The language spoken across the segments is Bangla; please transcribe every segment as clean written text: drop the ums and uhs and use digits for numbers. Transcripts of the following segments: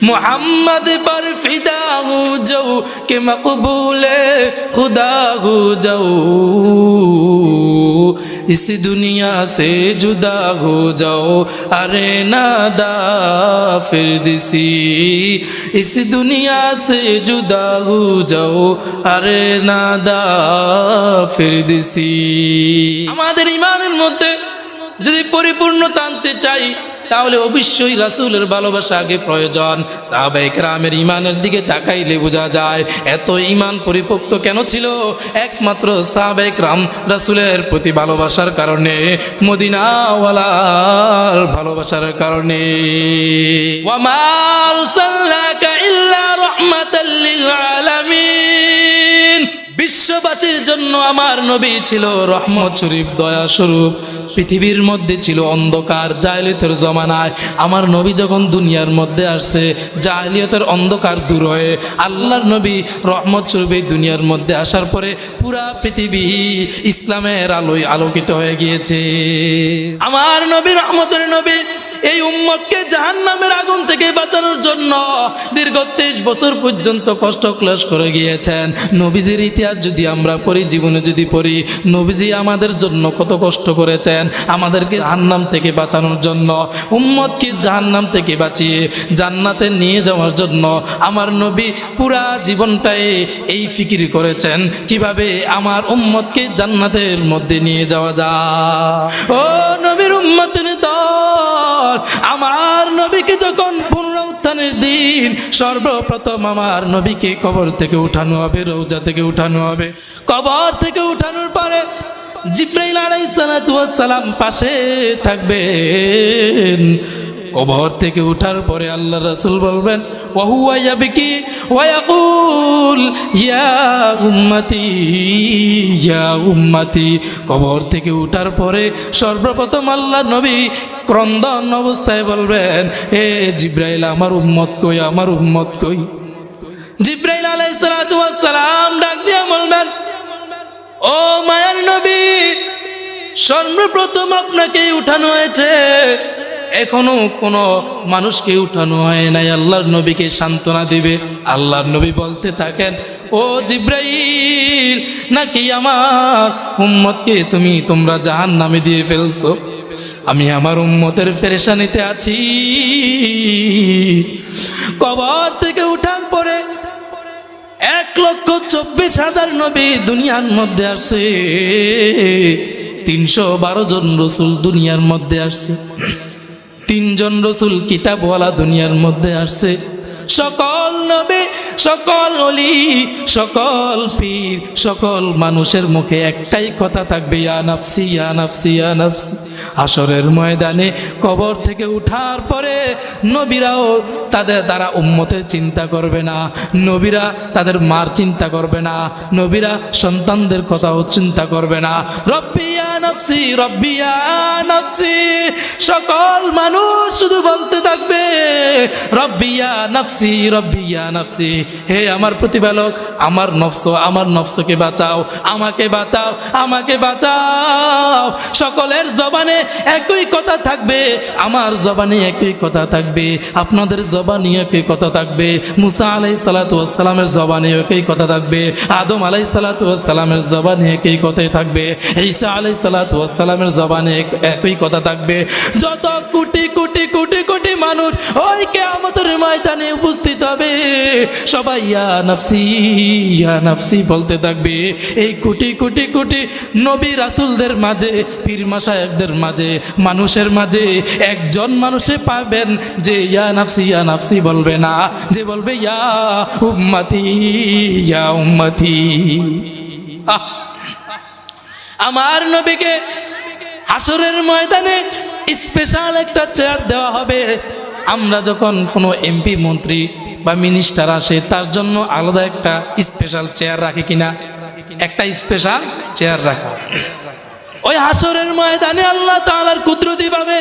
मोहम्मद पर फिदा हो जाओ कि मकबूल खुदा हो जाओ, इस दुनिया से जुदा हो जाओ अरे नादा फिरदौसी, इस दुनिया से जुदा हो जाओ अरे नादा फिरदौसी। আমাদের ঈমানের মধ্যে যদি পরিপূর্ণতা আনতে চাই তাহলে অবশ্যই রাসূলের ভালোবাসা আগে প্রয়োজন। সাহাবায়ে কেরামের ঈমানের দিকে তাকাইলে বোঝা যায় এত ঈমান পরিপক্ত কেন ছিল, একমাত্র সাহাবায়ে কেরাম রাসূলের প্রতি ভালোবাসার কারণে, মদিনাওয়ালার ভালোবাসার কারণে। ওয়া মা আরসালনাকা ইল্লা রাহমাতাল লিল আলামিন, বিশ্ববাসীর জন্য আমার নবী ছিল রহমত স্বরূপ, দয়া স্বরূপ। পৃথিবীর মধ্যে ছিল অন্ধকার, জাহেলিয়তের জমানায় আমার নবী যখন দুনিয়ার মধ্যে আসছে জাহেলিয়তের অন্ধকার দূর হয়ে আল্লাহর নবী রহমত স্বরূপ এই দুনিয়ার মধ্যে আসার পরে পুরা পৃথিবী ইসলামের আলোয় আলোকিত হয়ে গিয়েছে। আমার নবী রহমতের নবী এই উম্মতকে জাহান্নামের আগুন থেকে বাঁচানোর জন্য দীর্ঘ 23 বছর পর্যন্ত কষ্ট ক্লেশ করে গিয়েছেন। নবীজির ইতিহাস যদি আমরা পড়ি, জীবনে যদি পড়ি, নবীজি আমাদের জন্য কত কষ্ট করেছেন, আমাদেরকে জাহান্নাম থেকে বাঁচানোর জন্য, উম্মতকে জাহান্নাম থেকে বাঁচিয়ে জান্নাতে নিয়ে যাওয়ার জন্য আমার নবী পুরা জীবনটাই এই ফিকির করেছেন কিভাবে আমার উম্মতকে জান্নাতের মধ্যে নিয়ে যাওয়া যায়। ও নবীর উম্মতের দল, আমার নবীকে যখন পুনরুত্থানের দিন সর্বপ্রথম আমার নবীকে কবর থেকে উঠানো হবে, রওজা থেকে উঠানো হবে। কবর থেকে উঠানোর পরে জিবরাইল আলাইহিস সালাতু ওয়াস সালাম পাশে থাকবেন। কবর থেকে উঠার পরে আল্লাহ রাসূল বলবেন ওয়া হুয়া ইয়াবকি ওয়া ইয়াকুল ইয়া উম্মতি ইয়া উম্মতি। কবর থেকে উঠার পরে সর্বপ্রথম আল্লাহ নবী ক্রন্দন অবস্থায় বলবেন, এ জিবরাইল আমার উম্মত কই, আমার উম্মত কই। জিবরাইল আলাইহিস সালাতু ওয়াস সালাম ডাক দিয়ে বলবেন, ও মায়ার নবী, সর্বপ্রথম আপনাকেই উঠানো হয়েছে, এখনো কোনো মানুষকে উঠানো হয় নাই। আল্লাহর নবীকে সান্ত্বনা দিবে। আল্লাহর নবী বলতে থাকেন, ও জিবরাইল, নাকি আমার উম্মতকে তোমরা জাহান্নামে দিয়ে ফেলছো? আমি আমার উম্মতের পেরেশানিতে আছি। কবর থেকে উঠার পরে 1,24,000 নবী দুনিয়ার মধ্যে আসছে, 312 জন রসুল দুনিয়ার মধ্যে আসছে, 3 জন রসুল কিতাবওয়ালা দুনিয়ার মধ্যে আসছে। সকল নবী, সকল ওলি, সকল পীর, সকল মানুষের মুখে একটাই কথা থাকবে, ইয়া নাফসি ইয়া নাফসি ইয়া নাফসি। হাশরের ময়দানে কবর থেকে উঠার পরে নবীরাও তারা উম্মতের চিন্তা করবে না, নবীরা তাদের মার চিন্তা করবে না, নবীরা সন্তানদের কথাও চিন্তা করবে না। রব্বি ইয়া নাফসি রব্বি ইয়া নাফসি। সকল মানুষ শুধু বলতে থাকবে রব্বি ইয়া নাফসি রব্বি ইয়া নাফসি। হে আমার প্রতিপালক, আমার নফসকে বাঁচাও, আমাকে বাঁচাও, আমাকে বাঁচাও। সকলের জবানে একই কথা থাকবে, আমার জবানে একই কথা থাকবে, আপনাদের জবানে একই কথা থাকবে, মুসা আলাইহিস সালাতু ওয়াস সালামের জবানে একই কথা থাকবে, আদম আলাইহিস সালাতু ওয়াস সালামের জবানে একই কথাই থাকবে, ঈসা আলাইহিস সালাতু ওয়াস সালামের জবানে একই কথা থাকবে। যত কোটি কোটি কোটি কোটি মানুষ ওই কিয়ামতের ময়দানে উপস্থিত হবে, সবাই ইয়া নাফসি বলতে থাকবে। এই কোটি কোটি কোটি নবী রাসূলদের মাঝে, পীর মাশায়েখদের মাঝে, মানুষের মাঝে একজন মানুষে পাবেন যে ইয়া নাফসি বলবে না, যে বলবে ইয়া উম্মতি ইয়া উম্মতি। আমার নবীকে হাশরের ময়দানে স্পেশাল একটা চেয়ার দেওয়া হবে। আমরা যখন কোনো এমপি, মন্ত্রী বা মিনিস্টার আসে তার জন্য আলাদা একটা স্পেশাল চেয়ার রাখে কিনা, একটা স্পেশাল চেয়ার রাখা। ওই হাশরের ময়দানে আল্লাহ তাআলার কুদরতি ভাবে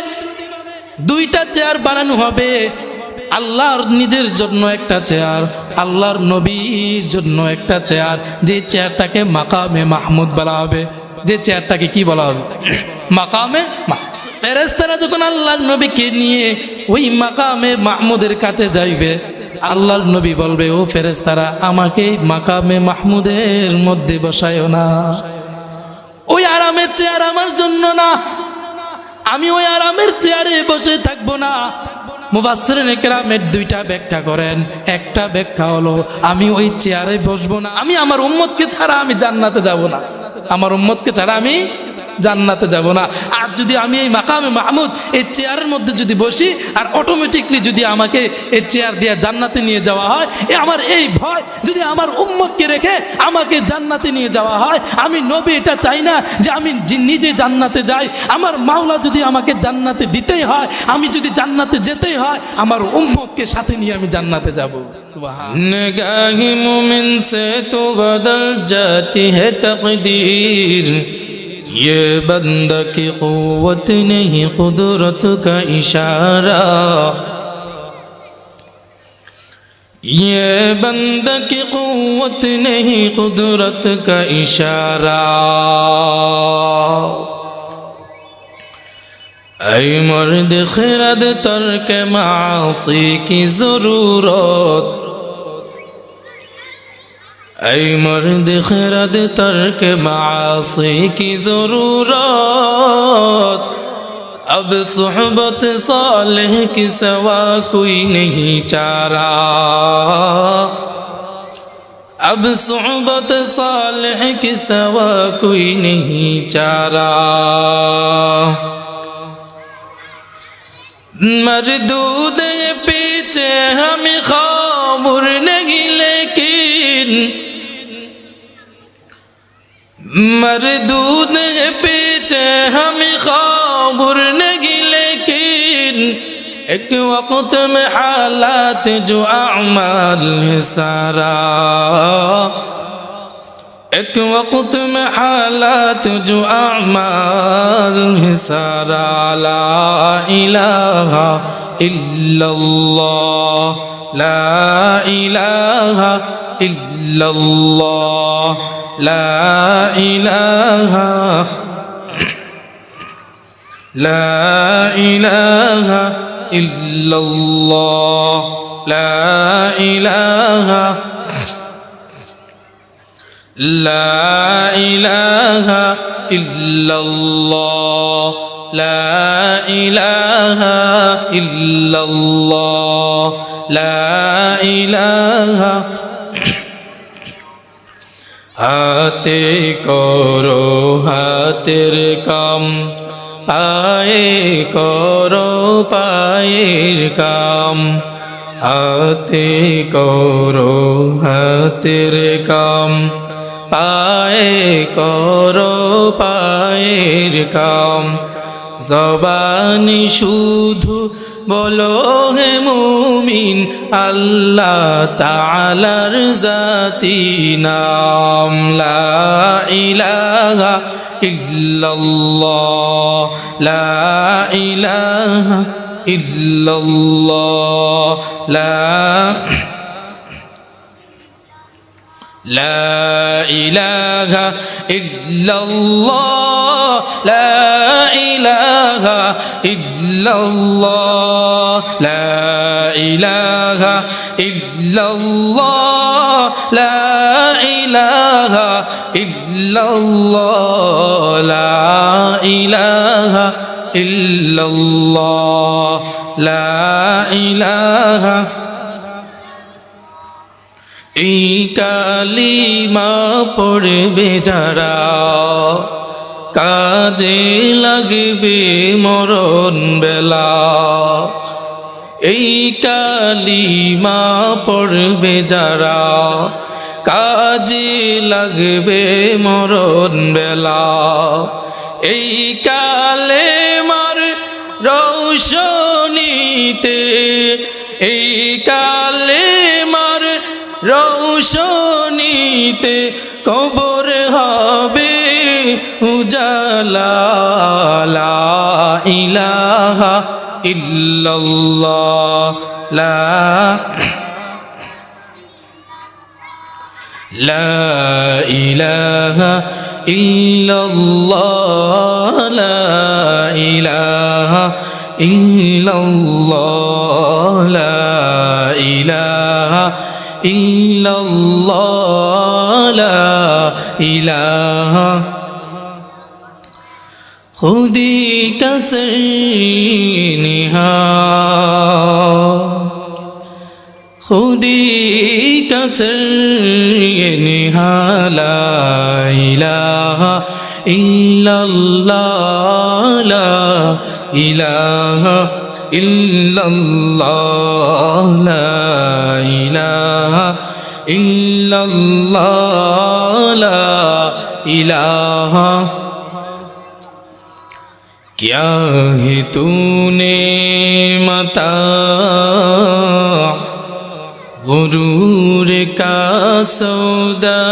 2টা চেয়ার বানানো হবে। আল্লাহর নিজের জন্য একটা চেয়ার, আল্লাহর নবীর জন্য একটা চেয়ার, যে চেয়ারটাকে মাকামে মাহমুদ বলা হবে। যে চেয়ারটাকে কি বলা হবে? মাকামে। ফেরেশতারা যখন আল্লাহর নবীকে নিয়ে ওই মাকামে মাহমুদের কাছে যাইবে, আল্লাহর নবী বলবে, ও ফেরেশতারা আমাকে মাকামে মাহমুদের মধ্যে বসায়ও না। ওই আরামের চেয়ার আমার জন্য না, আমি ওই আরামের চেয়ারে বসে থাকবো না। মুফাসসিরিনে কেরামের দুইটা ব্যাখ্যা করেন। একটা ব্যাখ্যা হলো আমি ওই চেয়ারে বসবো না, আমি আমার উম্মতকে ছাড়া আমি জান্নাতে যাব না, আমার উম্মতকে ছাড়া আমি জান্নাতে যাব না। আর যদি আমি এই মাকামে মাহমুদ এই চেয়ারের মধ্যে যদি বসি আর অটোমেটিকলি যদি আমাকে এই চেয়ার দিয়ে জান্নাতে নিয়ে যাওয়া হয়, আমার এই ভয় যদি আমার উম্মতকে রেখে আমাকে জান্নাতে নিয়ে যাওয়া হয়, আমি নবী এটা চাই না যে আমি নিজে জান্নাতে যাই। আমার মাওলা যদি আমাকে জান্নাতে দিতেই হয়, আমি যদি জান্নাতে যেতেই হয়, আমার উম্মতকে সাথে নিয়ে আমি জান্নাতে যাব। সুবহান। निगाह मोमिन से तो बदल जाती है तकदीर, ये बंदा की क़ुव्वत नहीं कुदरत का इशारा, ये बंदा की क़ुव्वत नहीं कुदरत का इशारा। ऐ मर्द खिरद तर्क मासी की ज़रूरत, ऐ मर्द खिरद तर्क मासी की ज़रूरत, अब सुहबत सालिह की सवा कोई नहीं चारा, अब सुहबत सालिह की सवा कोई नहीं चारा। मरदूद पीछे हमें खबर नहीं, लेकिन मरदूद पीछे हमें खबर नहीं, लेकिन एक वक्त में हालात जो अमाल है सारा, एक वक्त में हालात जो अमाल है सारा। ला इलाहा इल्लल्लाह, ला इलाहा इल्लल्लाह, ला इलाहा, ला इलाहा इल्लल्लाह, ला इलाहा, ला इलाहा इल्लल्लाह, ला इलाहा इल्लल्लाह, ला इलाहा। हाथे करो हाथेर काम, पाए करो पाएर काम, हाथे करो हाथेर काम, पाए करो पाएर काम। जबानी शुधु बोलो हे मुमिन अल्लाह ताआलार जाती नाम, ला इलाहा इल्लल्लाह, ला इलाहा इल्लल्लाह, ला इलाहा इल्लल्लाह, ला इलाहा इल्लल्लाह, ला इलाहा इल्लल्लाह, ला इलाहा इल्लल्लाह, ला इलाहा इल्लल्लाह, ला इलाहा। এই কালিমা পড়বে যারা কাজে লাগবে মরণ বেলা, এই কালিমা পড়বে যারা কাজে লাগবে মরণ বেলা। এই কালেমার রৌশনীতে, এই কালেমার রৌশনীতে কবর হবে উজালা, লা ইলাহা ইল্লাল্লাহ, লা ইলাহা ইল্লাল্লাহ, লা ইলাহা ইল্লাল্লাহ, ইলাহা ইল্লাল্লাহ লা ইলাহা খুদি কসনিহা খুদি কসনিহা লা ইলাহা ইল্লাল্লাহ লা ইলাহা ইল্লাল্লাহ লা ইলাহা ইল্লাল্লাহ লা ইলাহা क्या है तूने मता गुरूर का सौदा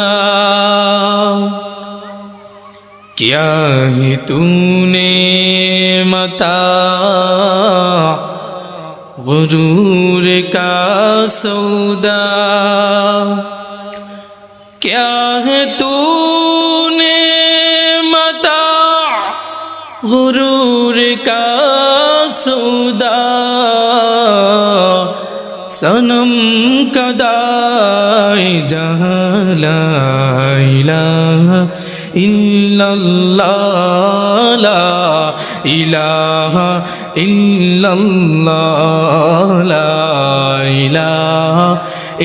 क्या है तूने मता गुरूर का सौदा क्या है तूने मता गुरूर का सौदा सनम कदाई जहाँ ला इलाहा इल्लल्लाह ला इलाहा इल्लल्लाह ला इलाहा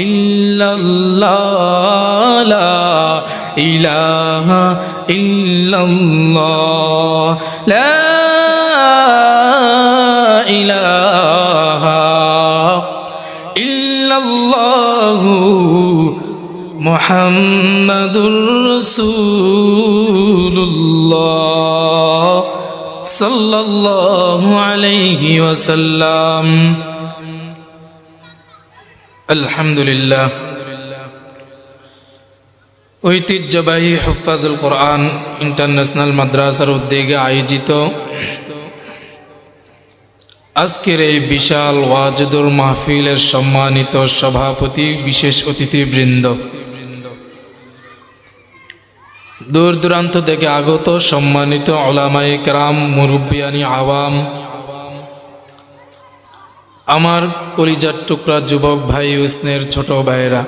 इल्लल्लाह ला इलाहा इल्लल्लाह ला इलाहा इल्लल्लाह मुहम्मदुर रसूलुल्लाह सल्लल्लाहु अलैहि वसल्लम। अल्हम्दुलिल्लाह ঐতিহ্যবাহী হুফাজুল কোরআন ইন্টারন্যাশনাল মাদ্রাসার উদ্যোগে আয়োজিত আজকের এই বিশাল ওয়াজদুর মাহফিলের সম্মানিত সভাপতি, বিশেষ অতিথিবৃন্দ, দূর দূরান্ত থেকে আগত সম্মানিত উলামায়ে কেরাম, মুরব্বিয়ানি আওয়াম, আমার কলিজার টুকরা যুবক ভাই ও স্নেহের ছোট ভাইরা,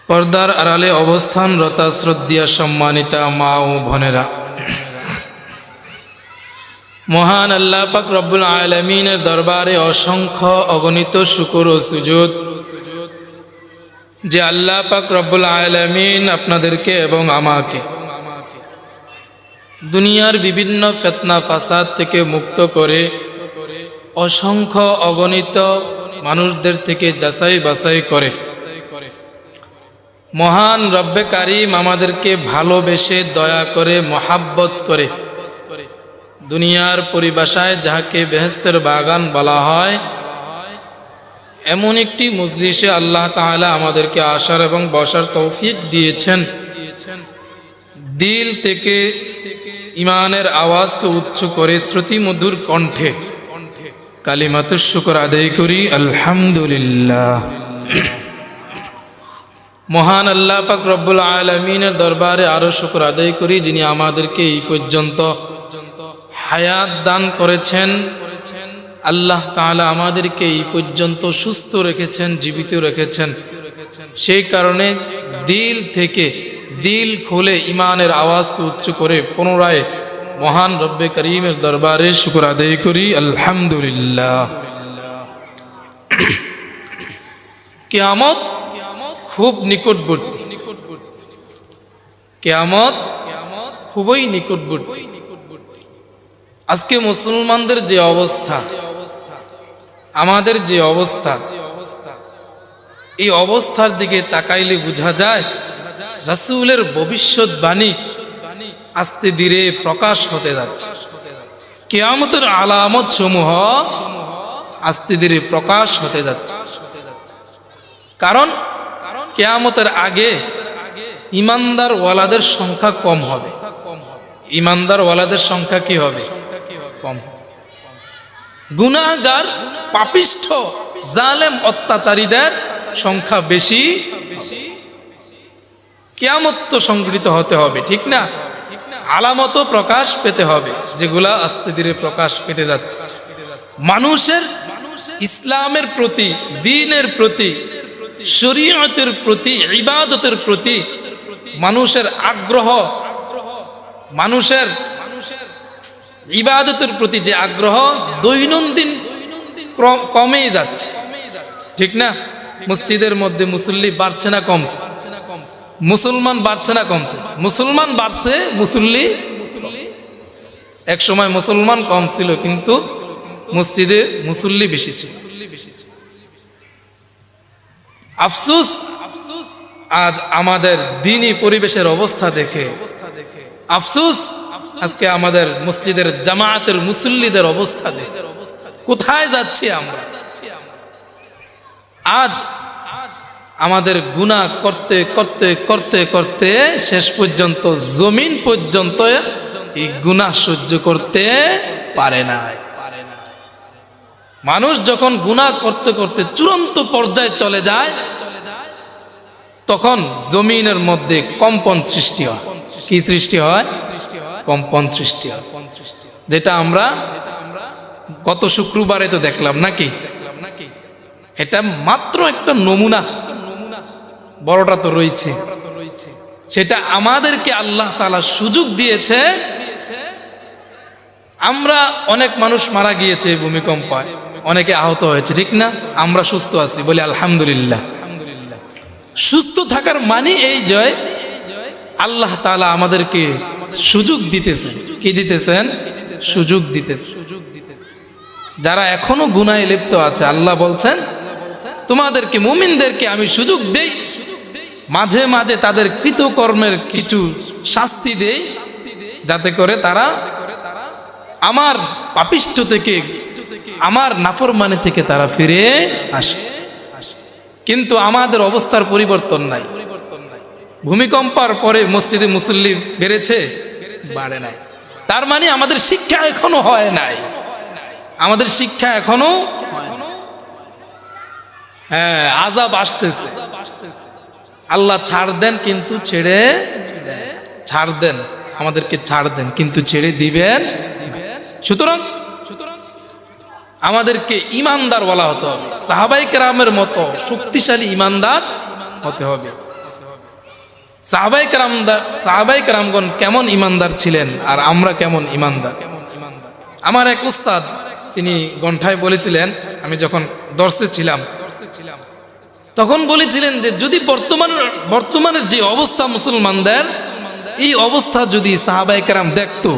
পর্দার আড়ালে অবস্থানরত শ্রদ্ধেয় সম্মানিতা মা ও বোনেরা, মহান আল্লাহ পাক রব্বুল আলামিনের দরবারে অসংখ্য অগণিত শুকর ও সুজুদ যে আল্লাহ পাক রব্বুল আলামিন আপনাদেরকে এবং আমাকে দুনিয়ার বিভিন্ন ফিতনা ফাসাদ থেকে মুক্ত করে অসংখ্য অগণিত মানুষদের থেকে যাচাই বাছাই করে মহান রব্বে কারীম আমাদেরকে ভালোবেসে দয়া করে মহাব্বত করে দুনিয়ার পরিভাষায় যাহাকে বেহেশতের বাগান বলা হয় এমন একটি মজলিসে আল্লাহ তাআলা আমাদেরকে আসার এবং বসার তৌফিক দিয়েছেন। দিল থেকে ইমানের আওয়াজকে উচ্চ করে শ্রুতি মধুর কণ্ঠে কালিমাতুশ শুকর আদায় করি আলহামদুলিল্লাহ। মহান আল্লাহ পাক রব্বুল আলামিনের দরবারে আরো শুকর আদায় করি যিনি আমাদেরকে এই পর্যন্ত হায়াত দান করেছেন। আল্লাহ তাআলা আমাদেরকে এই পর্যন্ত সুস্থ রেখেছেন, জীবিত রেখেছেন। সেই কারণে দিল থেকে দিল খুলে ইমানের আওয়াজকে উচ্চ করে পুনরায় মহান রব্বে করিমের দরবারে শুকর আদায় করি আলহামদুলিল্লাহ। কিয়ামত খুব নিকটবর্তী, কিয়ামত খুবই নিকটবর্তী। আজকে মুসলমানদের যে অবস্থা, আমাদের যে অবস্থা, এই অবস্থার দিকে তাকাইলে বোঝা যায় রাসূলের ভবিষ্যৎবাণী আস্তে ধীরে প্রকাশ হতে যাচ্ছে। কিয়ামতের আলামত সমূহ আস্তে ধীরে প্রকাশ হতে যাচ্ছে। কারণ কিয়ামতের আগে ইমানদার ওয়ালাদের সংখ্যা কম হবে। ইমানদার ওয়ালাদের সংখ্যা কি হবে? কম। গুনাহগার, পাপিষ্ঠ, জালেম, অত্যাচারীদের সংখ্যা বেশি। কিয়ামত তো সংঘটিত হতে হবে, ঠিক না? আলামতও প্রকাশ পেতে হবে, যেগুলা আস্তে ধীরে প্রকাশ পেতে যাচ্ছে। মানুষের ইসলামের প্রতি, দ্বীনের প্রতি, শরীয়তের প্রতি, ইবাদতের প্রতি মানুষের আগ্রহ, মানুষের ইবাদতের প্রতি যে আগ্রহ দৈনন্দিন কমেই যাচ্ছে, ঠিক না? মসজিদের মধ্যে মুসল্লি বাড়ছে না কমছে? মুসলমান বাড়ছে না কমছে? মুসলমান বাড়ছে, মুসল্লি এক সময় মুসলমান কম ছিল, কিন্তু মসজিদে মুসল্লি বেশি ছিল। আফসোস আজ আমাদের দ্বীনি পরিবেশের অবস্থা দেখে, আফসোস আজকে আমাদের মসজিদের জামায়াতের মুসল্লিদের অবস্থা দেখে। কোথায় যাচ্ছি আমরা? আজ আমাদের গুনাহ করতে করতে করতে করতে শেষ পর্যন্ত জমিন পর্যন্ত এই গুনাহ সহ্য করতে পারে না। মানুষ যখন গুনাহ করতে করতে চূড়ান্ত পর্যায়ে চলে যায়, তখন জমিনের মধ্যে কম্পন সৃষ্টি হয়। কি সৃষ্টি হয়? কম্পন সৃষ্টি হয়, যেটা আমরা গত শুক্রবারে তো দেখলাম নাকি? এটা মাত্র একটা নমুনা, বড়টা তো রয়েছে। সেটা আমাদেরকে আল্লাহ তাআলা সুযোগ দিয়েছে। আমরা অনেক মানুষ মারা গিয়েছে ভূমিকম্পায়, অনেকে আহত হয়েছে, ঠিক না? আমরা সুস্থ আছি, বলি আলহামদুলিল্লাহ। সুস্থ থাকার মানে এই জয় আল্লাহ তাআলা আমাদেরকে সুযোগ দিতেছেন। কি দিতেছেন? সুযোগ দিতেছেন। যারা এখনো গুনাহে লিপ্ত আছে, আল্লাহ বলছেন তোমাদেরকে, মুমিনদেরকে আমি সুযোগ দেই, মাঝে মাঝে তাদের কৃতকর্মের কিছু শাস্তি দেই, যাতে করে তারা আমার পাপিষ্ঠ থেকে, আমার নাফরমানি থেকে তারা ফিরে আসে। কিন্তু আমাদের অবস্থার পরিবর্তন নাই। ভূমিকম্পের পরে মসজিদে মুসল্লি বেড়েছে? বাড়ে নাই। তার মানে আমাদের শিক্ষা এখনো হয় নাই, আমাদের শিক্ষা এখনো আযাব আসতেছে। আল্লাহ ছাড় দেন কিন্তু ছেড়ে দেন, ছাড় দেন, আমাদেরকে ছাড় দেন কিন্তু ছেড়ে দিবেন। সুতরাং আমাদেরকে ইমানদার বলা হতে হবে, সাহাবায়ে কেরামের মতো শক্তিশালী ইমানদার হতে হবে। সাহাবায়ে কেরামগণ কেমন ইমানদার ছিলেন আর আমরা কেমন ইমানদার? আমার এক উস্তাদ তিনি গন্ঠায় বলেছিলেন, আমি যখন দর্শে ছিলাম তখন বলেছিলেন যে যদি বর্তমানের যে অবস্থা মুসলমানদের, এই অবস্থা যদি সাহাবায়ে কেরাম দেখতো,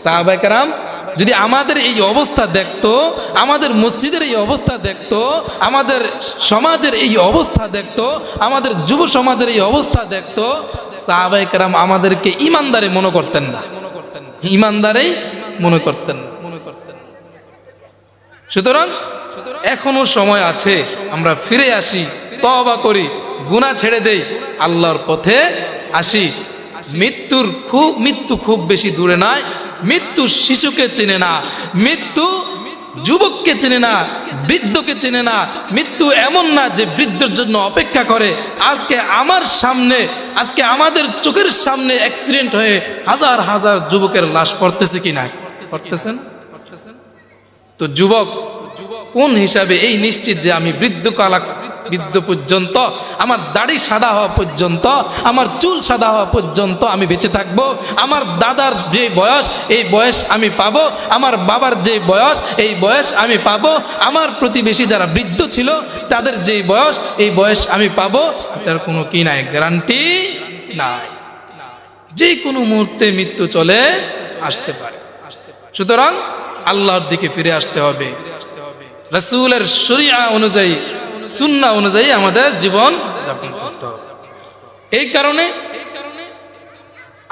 সাহাবায়ে কেরাম যদি আমাদের এই অবস্থা দেখতো, আমাদের মসজিদের এই অবস্থা দেখতো, আমাদের সমাজের এই অবস্থা দেখতো, আমাদের যুব সমাজের এই অবস্থা দেখতো, সাহাবায়ে কেরাম আমাদেরকে ইমানদারে মনে করতেন না, ইমানদারেই মনে করতেন না। সুতরাং এখনো সময় আছে, আমরা ফিরে আসি, তওবা করি, গুনাহ ছেড়ে দেই, আল্লাহর পথে আসি। মৃত্যু খুব বেশি দূরে নয়। মৃত্যু শিশুকে চেনে না, মৃত্যু যুবককে চেনে না, বৃদ্ধকে চেনে না। মৃত্যু এমন না যে বৃদ্ধের জন্য অপেক্ষা করে। আজকে আমার সামনে, আজকে আমাদের চোখের সামনে অ্যাক্সিডেন্ট হয়ে হাজার হাজার যুবকের লাশ পড়তেছে কি না? পড়তেছে না? তো যুবক কোন হিসাবে এই নিশ্চিত যে আমি বৃদ্ধ পর্যন্ত, আমার দাড়ি সাদা হওয়া পর্যন্ত, আমার চুল সাদা হওয়া পর্যন্ত আমি বেঁচে থাকবো? আমার দাদার যে বয়স, এই বয়স আমি পাবো, আমার বাবার যে বয়স, এই বয়স আমি পাবো, আমার প্রতিবেশী যারা বৃদ্ধ ছিল তাদের যে বয়স, এই বয়স আমি পাবো? এটার কোনো কি নাই, গ্যারান্টি নাই। যে কোনো মুহূর্তে মৃত্যু চলে আসতে পারে। সুতরাং আল্লাহর দিকে ফিরে আসতে হবে, রাসূলের শরিয়া অনুযায়ী, সুন্নাহ অনুযায়ী আমাদের জীবন যাপন করতে হবে। এই কারণে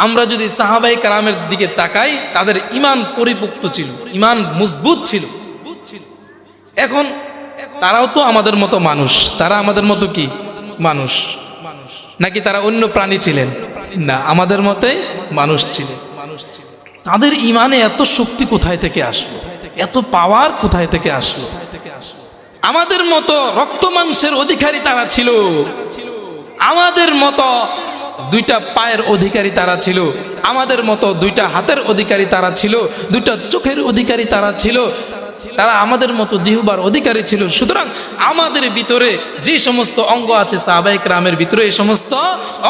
আমরা যদি সাহাবায়ে কেরামের দিকে তাকাই, তাদের ঈমান পরিপক্ত ছিল, ঈমান মজবুত ছিল। এখন তারাও তো আমাদের মতো মানুষ, তারা আমাদের মতো কি মানুষ নাকি তারা অন্য প্রাণী ছিলেন? না, আমাদের মতোই মানুষ ছিলেন। তাদের ঈমানে এত শক্তি কোথায় থেকে আসলো, এত পাওয়ার কোথায় থেকে আসলো? আমাদের মতো রক্ত মাংসের অধিকারী তারা ছিল, আমাদের মতো দুইটা পায়ের অধিকারী তারা ছিল, আমাদের মতো দুইটা হাতের অধিকারী তারা ছিল, দুইটা চোখের অধিকারী তারা ছিল। তারা আমাদের মতো জিহ্বার অধিকারী ছিল। সুতরাং আমাদের ভিতরে যে সমস্ত অঙ্গ আছে সাহাবায়ে কেরামের ভিতরে এই সমস্ত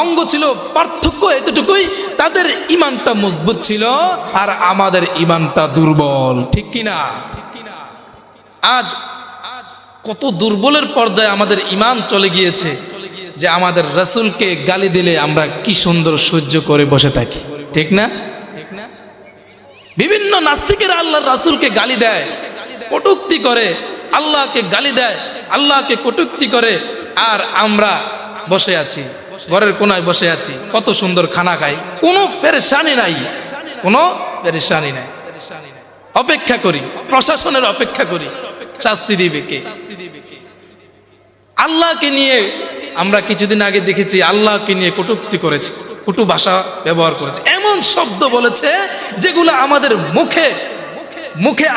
অঙ্গ ছিল, পার্থক্য এতটুকুই, তাদের ঈমানটা মজবুত ছিল আর আমাদের ঈমানটা দুর্বল। ঠিক কিনা? আজ কত দুর্বলের পর্যায়ে আমাদের ঈমান চলে গিয়েছে যে আমাদের রাসূলকে গালি দিলে আমরা কি সুন্দর সহ্য করে বসে থাকি। ঠিক না? বিভিন্ন নাস্তিকেরা আল্লাহর রাসূলকে গালি দেয়, কটূক্তি করে, আল্লাহকে গালি দেয়, আল্লাহকে কটূক্তি করে, আর আমরা বসে আছি, ঘরের কোনায় বসে আছি, কত সুন্দর খানা খাই, কোনো পেরেশানি নাই, কোনো পেরেশানি নাই। অপেক্ষা করি, প্রশাসনের অপেক্ষা করি, শাস্তি দিবে কে? আল্লাহকে নিয়ে আমরা কিছুদিন আগে দেখেছি আল্লাহকে নিয়ে কটূক্তি করেছে, কটু ভাষা ব্যবহার করেছে, এমন শব্দ বলেছে যেগুলো আমাদের মুখে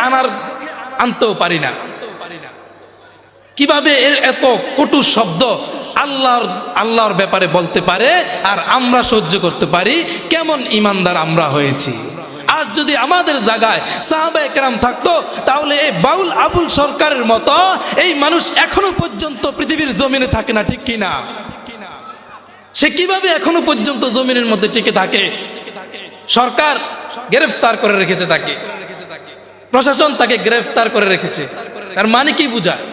আনতেও পারি না। কিভাবে এর এত কটু শব্দ আল্লাহর ব্যাপারে বলতে পারে আর আমরা সহ্য করতে পারি? কেমন ঈমানদার আমরা হয়েছি। আজ যদি আমাদের জায়গায় সাহাবায়ে কেরাম থাকতো তাহলে এই বাউল আবুল সরকারের মতো এই মানুষ এখনো পর্যন্ত পৃথিবীর জমিনে থাকে না। ঠিক কিনা? সে কিভাবে এখনো পর্যন্ত জমিনের মধ্যে টিকে থাকে? সরকার গ্রেফতার করে রেখেছে তাকে, প্রশাসন তাকে গ্রেফতার করে রেখেছে, তার মানে কি বুঝায়?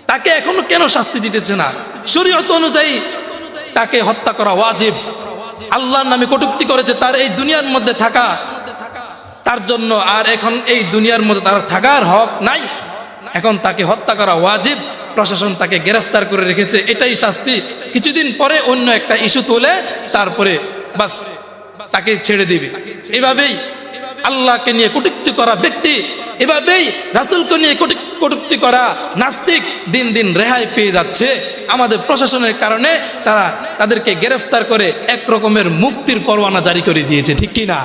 তাকে এখনো কেন শাস্তি দিতেছে না? শরীয়ত অনুযায়ী তাকে হত্যা করা ওয়াজিব। আল্লাহর নামে কটূক্তি করেছে, তার এই দুনিয়ার মধ্যে থাকা তার জন্য আর এখন এই দুনিয়ার মধ্যে তার থাকার হক নাই, এখন তাকে হত্যা করা ওয়াজিব। প্রশাসন তাকে গ্রেফতার করে রেখেছে, এটাই শাস্তি। কিছুদিন পরে অন্য একটা ইস্যু তোলে, তারপরে বাস তাকে ছেড়ে দিবে। এভাবেই আল্লাহকে নিয়ে কটূক্তি করা ব্যক্তি, এভাবেই রাসূলকে নিয়ে কটূক্তি করা নাস্তিক দিন দিন রেহাই পেয়ে যাচ্ছে আমাদের প্রশাসনের কারণে। তাদেরকে গ্রেফতার করে এক রকমের মুক্তির পরোয়ানা জারি করে দিয়েছে। ঠিক কিনা?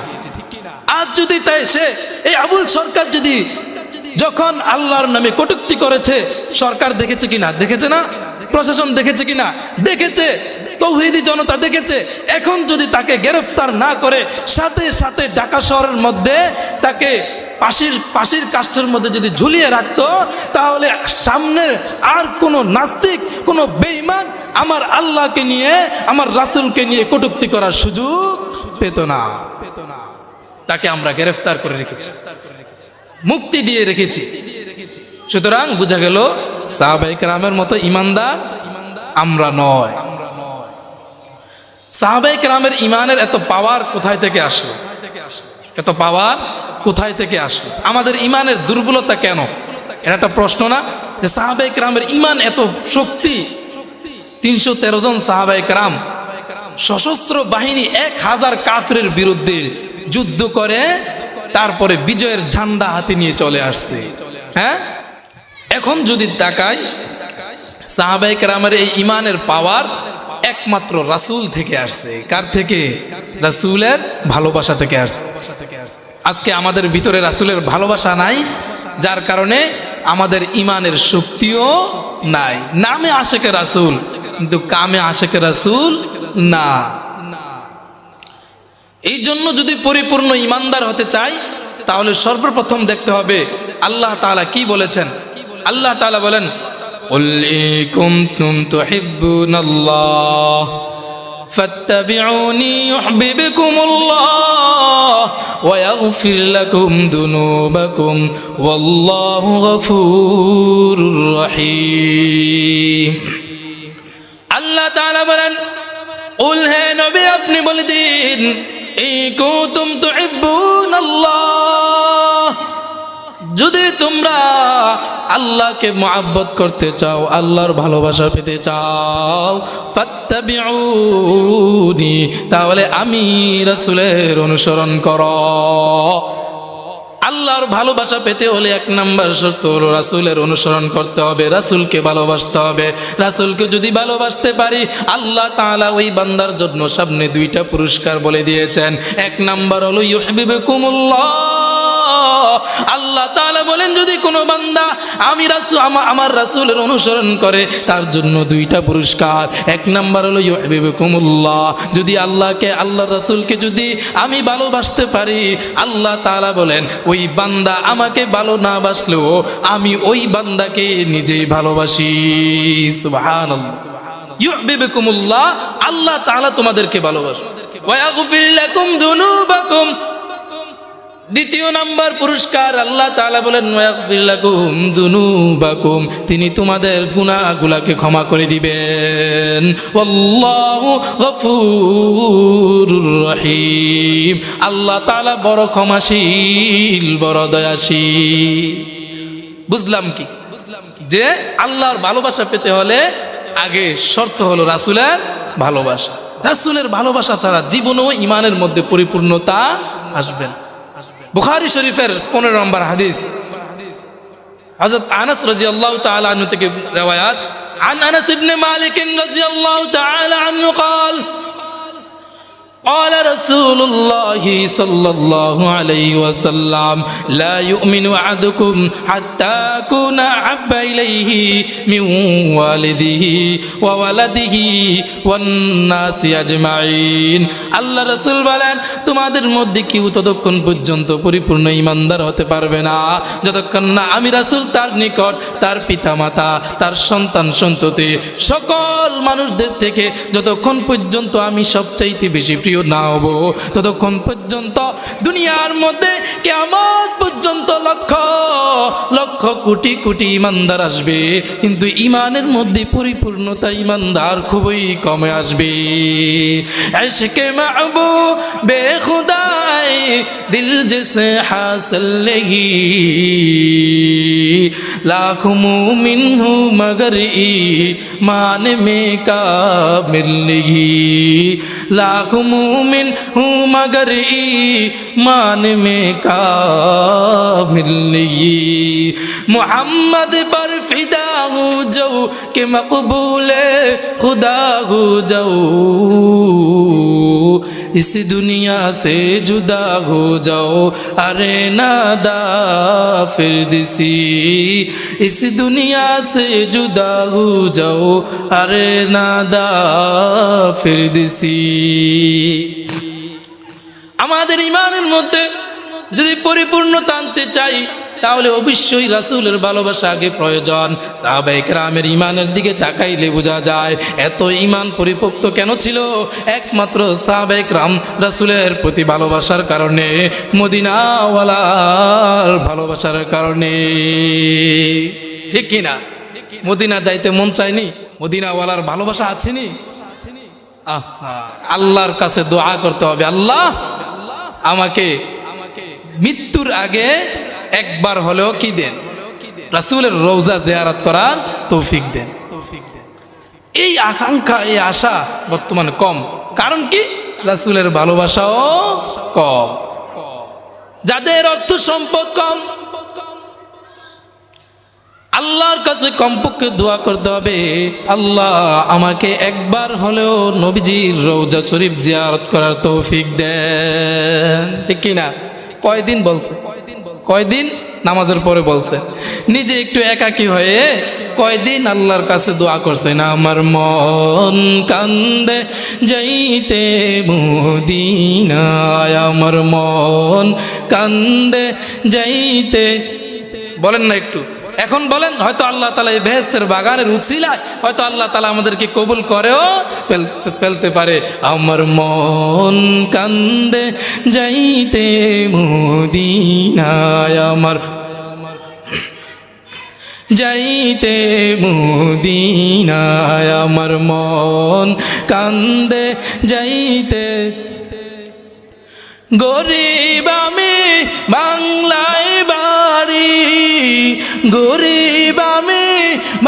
আজ যদি তাই সে এই আবুল সরকার যদি যখন আল্লাহর নামে কটূক্তি করেছে, সরকার দেখেছে কিনা? দেখেছে না? প্রশাসন দেখেছে কিনা? দেখেছে। তৌহিদি জনতা দেখেছে। এখন যদি তাকে গ্রেফতার না করে সাথে সাথে ঢাকা শহরের মধ্যে তাকে ফাঁসির কাষ্ঠের মধ্যে যদি ঝুলিয়ে রাখতো, তাহলে সামনে আর কোনো নাস্তিক, কোনো বেঈমান আমার আল্লাহকে নিয়ে, আমার রাসূলকে নিয়ে কটূক্তি করার সুযোগ পেত না। তাকে আমরা গ্রেফতার করে রেখেছি, মুক্তি দিয়ে রেখেছি। সুতরাং বোঝা গেল সাহাবায়ে কেরামের মতো ঈমানদার আমরা নয়। সাহাবায়ে কেরামের ঈমানের এত পাওয়ার কোথায় থেকে আসলো? এত পাওয়ার কোথায় থেকে আসলো? আমাদের ঈমানের দুর্বলতা কেন? এটা একটা প্রশ্ন না? যে সাহাবায়ে কেরামের ঈমান এত শক্তি, 313 জন সাহাবায়ে কেরাম সশস্ত্র বাহিনী 1000 কাফিরের বিরুদ্ধে যুদ্ধ করে তারপরে বিজয়ের ঝান্ডা হাতে নিয়ে চলে আসছে। হ্যাঁ, এখন যদি তাকাই সাহাবায়ে কেরামের এই ঈমানের পাওয়ার একমাত্র রাসূল থেকে আসছে। কার থেকে? রাসূলের ভালোবাসা থেকে আসছে। আজকে আমাদের ভিতরে রাসূলের ভালোবাসা নাই, যার কারণে আমাদের ঈমানের শক্তিও নাই। নামে আশেকে রাসূল কিন্তু কামে আশেকে রাসূল না। এই জন্য যদি পরিপূর্ণ ঈমানদার হতে চাই তাহলে সর্বপ্রথম দেখতে হবে আল্লাহ তাআলা কি বলেছেন। আল্লাহ তাআলা বলেন, قُلْ إِن كُنتُمْ تُحِبُّونَ اللَّهَ فَاتَّبِعُونِي يُحْبِبْكُمُ اللَّهُ وَيَغْفِرْ لَكُمْ ذُنُوبَكُمْ وَاللَّهُ غَفُورٌ رَحِيمٌ। আল্লাহ তাআলা বলেন, قُلْ হে নবী আপনি বলে দিন, إِن كُنتُمْ تُحِبُّونَ اللَّهَ, যদি তোমরা আল্লাহকে মুহাব্বত করতে চাও, আল্লাহর ভালোবাসা পেতে চাও, ফাত্তাবিউনি, তাহলে আমি রাসূলের অনুসরণ করো। আল্লাহর ভালোবাসা পেতে হলে 1 নাম্বার শর্ত হলো রাসূলের অনুসরণ করতে হবে, রাসূলকে ভালোবাসতে হবে। রাসূলকে যদি ভালোবাসতে পারি আল্লাহ তাআলা ওই বান্দার জন্য সামনে 2টা পুরস্কার বলে দিয়েছেন। 1 নাম্বার হলো ইউহিব্বুকুমুল্লাহ, আল্লাহ তাআলা বলেন যদি কোনো বান্দা আমি রাসূল আমার রাসূলের অনুসরণ করে তার জন্য দুইটা পুরস্কার। এক নাম্বার হলো ইউহিব্বুকুমুল্লাহ, যদি আল্লাহর রাসূলকে যদি আমি ভালোবাসতে পারি, আল্লাহ তাআলা বলেন ওই বান্দা আমাকে ভালো না বাসলেও আমি ওই বান্দাকে নিজেই ভালোবাসি। সুবহানাল্লাহ। ইউহিব্বুকুমুল্লাহ, আল্লাহ তাআলা তোমাদেরকে ভালোবাসেন। ওয়া ইয়াগফির লাকুম যুনুবাকুম, দ্বিতীয় নাম্বার পুরস্কার আল্লাহ তাআলা বলেন ওয়া ইয়াগফির লাকুম যুনুবাকুম, তিনি তোমাদের গুনাহগুলোকে ক্ষমা করে দিবেন। ওয়াল্লাহু গফুরুর রহিম, আল্লাহ তাআলা বড় ক্ষমাশীল, বড় দয়াশীল। বুঝলাম কি? যে আল্লাহর ভালোবাসা পেতে হলে আগে শর্ত হলো রাসূলের ভালোবাসা। রাসূলের ভালোবাসা ছাড়া জীবনেও ঈমানের মধ্যে পরিপূর্ণতা আসবে না। বুখারী শরীফের 15 নম্বর হাদিস, হযরত আনাস রাদিয়াল্লাহু তাআলা আনহু থেকে riwayat, عن أنس بن مالك رضي الله تعالى عنه قال قال رسول الله صلى الله عليه وسلم لا يؤمن أحدكم حتى أكون أحب إليه من والده وولده والناس أجمعين। আল্লাহ রাসূল বলেন তোমাদের মধ্যে কেউ ততক্ষণ পর্যন্ত পরিপূর্ণ ঈমানদার হতে পারবে না যতক্ষণ না আমি রাসূল তার নিকট, তার পিতামাতা, তার সন্তান সন্ততি, সকল মানুষদের থেকে যতক্ষণ পর্যন্ত আমি সবচাইতে বেশি প্রিয় না হব, ততক্ষণ পর্যন্ত দুনিয়ার মধ্যে কিয়ামত পর্যন্ত লক্ষ লক্ষ কোটি কোটি ঈমানদার আসবে, কিন্তু ঈমানের মধ্যে পরিপূর্ণতা ঈমানদার খুবই কমে আসবে। ইশকে মাহবুবে খুদাই দিল জিসে হাসিল নেহি, লাখ মুমিন হু মগর ईमान में कामिल नहीं, लाख मुमिन हूँ मगर ईमान में कामिल नहीं। मोहम्मद पर फिदा हूँ जो कि मकबूल खुदा हो जाओ, इस दुनिया से जुदा हो जाओ, अरे नादा फिरदसी, इस दुनिया से जुदा हो जाओ, अरे नादा फिरदसी। আমাদের ঈমানের মধ্যে যদি পরিপূর্ণতা আনতে চাই তাহলে অবশ্যই রাসূলের ভালোবাসা আগে প্রয়োজন। সাহাবায়ে কেরামের ঈমানের দিকে তাকাইলে বোঝা যায় এত ঈমান পরিপক্ত কেন ছিল, একমাত্র সাহাবায়ে কেরাম রাসূলের প্রতি ভালোবাসার কারণে, মদিনাওয়ালার ভালোবাসার কারণে। ঠিক কি না? মদিনা যাইতে মন চায়নি, মদিনাওয়ালার ভালোবাসা আছেনি? আল্লাহর কাছে দোয়া করতে হবে, আল্লাহ আমাকে মৃত্যুর আগে একবার হলেও কি দেন, রাসূলের রওজা জিয়ারত করার তৌফিক দেন। এই আকাঙ্ক্ষা, এই আশা বর্তমানে কম। কারণ কি? রাসূলের ভালোবাসাও কম। যাদের অর্থ সম্পদ কম, আল্লাহর কাছে কমপক্ষে দোয়া করতে হবে, আল্লাহ আমাকে একবার হলেও নবীজির রওজা শরীফ জিয়ারত করার তৌফিক দেন। ঠিক কি না? কয়দিন বলছে, কয়দিন নামাজের পরে বলছে, নিজে একটু একাকী হয়ে কয়দিন আল্লাহর কাছে দোয়া করছেন, আমার মন কান্দে যাইতে মদিনায়, আমার মন কান্দে যাইতে। বলেন না একটু, এখন বলেন, হয়তো আল্লাহ তাআলা এই বেহেশতের বাগানের উছিলায় হয়তো আল্লাহ তাআলা আমাদেরকে কবুল করেও ফেলতে পারে। আমার মন কান্দে যাইতে মদিনায়, আমার যাইতে মদিনায়, আমার মন কান্দে যাইতে। গরিব আমি বাংলায় বাড়ি, গরিব আমি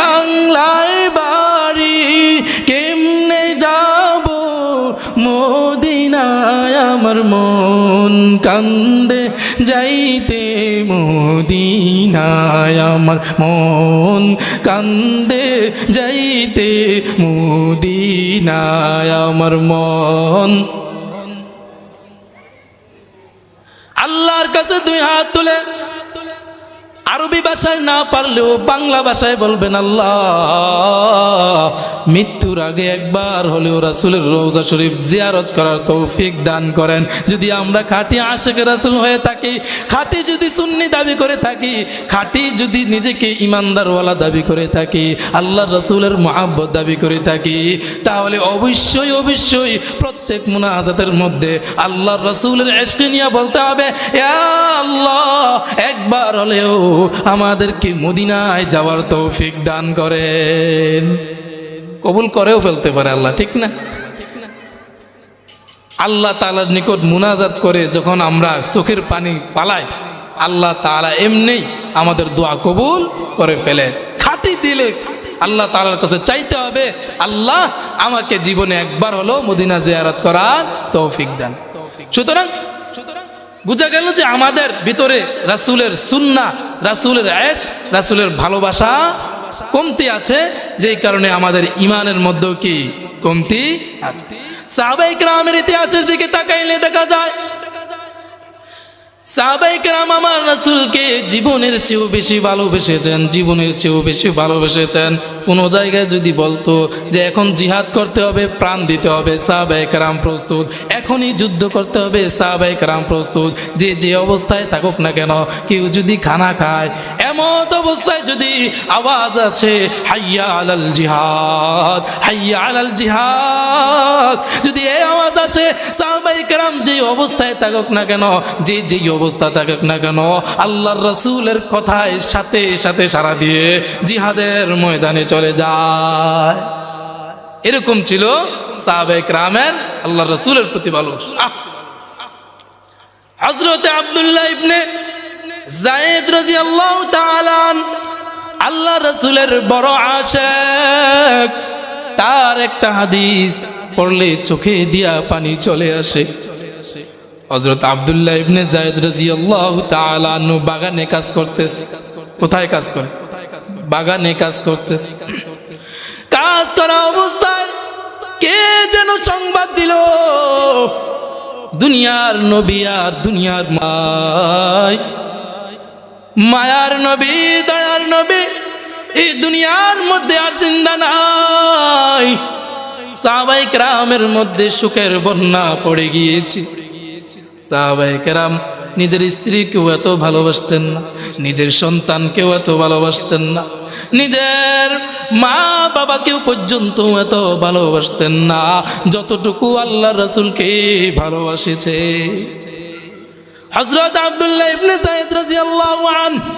বাংলায় বাড়ি, কেমনে যাব মদিনায়, আমার মন কান্দে যাইতে মদিনায়, আমার মন কান্দে যাইতে মদিনায়, আমার মন। আল্লাহ আল্লাহর কাছে দুই হাত তুলে আরবি ভাষায় না পারলেও বাংলা ভাষায় বলবেন, আল্লাহ মৃত্যুর আগে একবার হলেও রাসূলের রওজা শরীফ জিয়ারত করার তৌফিক দান করেন। যদি আমরা খাঁটি আশিকে রাসূল হয়ে থাকি, খাঁটি যদি সুন্নি দাবি করে থাকি, খাঁটি যদি নিজেকে ইমানদারওয়ালা দাবি করে থাকি, আল্লাহর রাসূলের মুহাব্বত দাবি করে থাকি, তাহলে অবশ্যই অবশ্যই প্রত্যেক মুনাজাতের মধ্যে আল্লাহর রাসূলের ইশক নিয়ে বলতে হবে, ইয়া আল্লাহ একবার হলেও আমাদেরকে মদিনায় যাওয়ার তৌফিক দান করেন। কবুল করেও ফেলতে পারে আল্লাহ, ঠিক না? আল্লাহ তাআলার নিকট মুনাজাত করে যখন আমরা চোখের পানি ফালাই, আল্লাহ তাআলা এমনি আমাদের দোয়া কবুল করে ফেলে। খাঁটি দিলে আল্লাহ তাআলার কাছে চাইতে হবে, আল্লাহ আমাকে জীবনে একবার হলো মদিনা জিয়ারত করার তৌফিক দান। সুতরাং বুঝা গেল যে আমাদের ভিতরে রাসূলের সুন্নাহ, রাসূলের ইশক, রাসূলের ভালোবাসা কমতি আছে, যেই কারণে আমাদের ঈমানের মধ্যেও কি কমতি আছে। সাহাবায়ে কেরামের ইতিহাসের দিকে তাকাইলে দেখা যায়, সাহাবায়ে কেরাম আমার রাসূলকে জীবনের চেয়েও বেশি ভালোবেসেছেন, জীবনের চেয়েও বেশি ভালোবেসেছেন। কোনো জায়গায় যদি বলতো যে এখন জিহাদ করতে হবে, প্রাণ দিতে হবে, সাহাবায়ে কেরাম প্রস্তুত। এখনই যুদ্ধ করতে হবে, সাহাবায়ে কেরাম প্রস্তুত। যে অবস্থায় থাকুক না কেন, কেউ যদি খানা খায়, এমন অবস্থায় যদি আওয়াজ আসে হাইয়া আলাল জিহাদ, হাইয়া আলাল জিহাদ, যদি এই আওয়াজ আসে, সাহাবায়ে কেরাম যে অবস্থায় থাকুক না কেন, যে অবস্থা থাকুক না কেন, আল্লাহর রাসূলের কথায় সাথে সাথে সাড়া দিয়ে জিহাদের ময়দানে চলে যায়। এরকম ছিল সাহাবায়ে কেরামের আল্লাহর রাসূলের প্রতি ভালোবাসা। হযরত আব্দুল্লাহ ইবনে যায়েদ রাদিয়াল্লাহু তাআলা আল্লাহর রাসূলের বড় আশিক, তার একটা হাদিস পড়লে চোখে দিয়া পানি চলে আসে। হযরত আব্দুল্লাহ ইবনে যায়েদ রাদিয়াল্লাহু তাআলা আনহু বাগানে কাজ করতেছে। কোথায় কাজ করে? বাগানে কাজ করতেছে। কাজ করা অবস্থায় কে যেন সংবাদ দিল, দুনিয়ার নবী আর দুনিয়ার মায়ার নবী, দয়ার নবী এই দুনিয়ার মধ্যে আর জিন্দা নাই। সাহাবায়ে কেরামের মধ্যে শোকের বন্যা পড়ে গিয়েছে। সাহাবায়ে কেরাম নিজের স্ত্রীকেও এত ভালোবাসতেন না, নিজের সন্তানকেও এত ভালোবাসতেন না, নিজের মা বাবাকেও পর্যন্ত এত ভালোবাসতেন না যতটুকু আল্লাহর রাসূলকে ভালোবাসেছে। হযরত আব্দুল্লাহ ইবনে যায়েদ রাদিয়াল্লাহু আনহু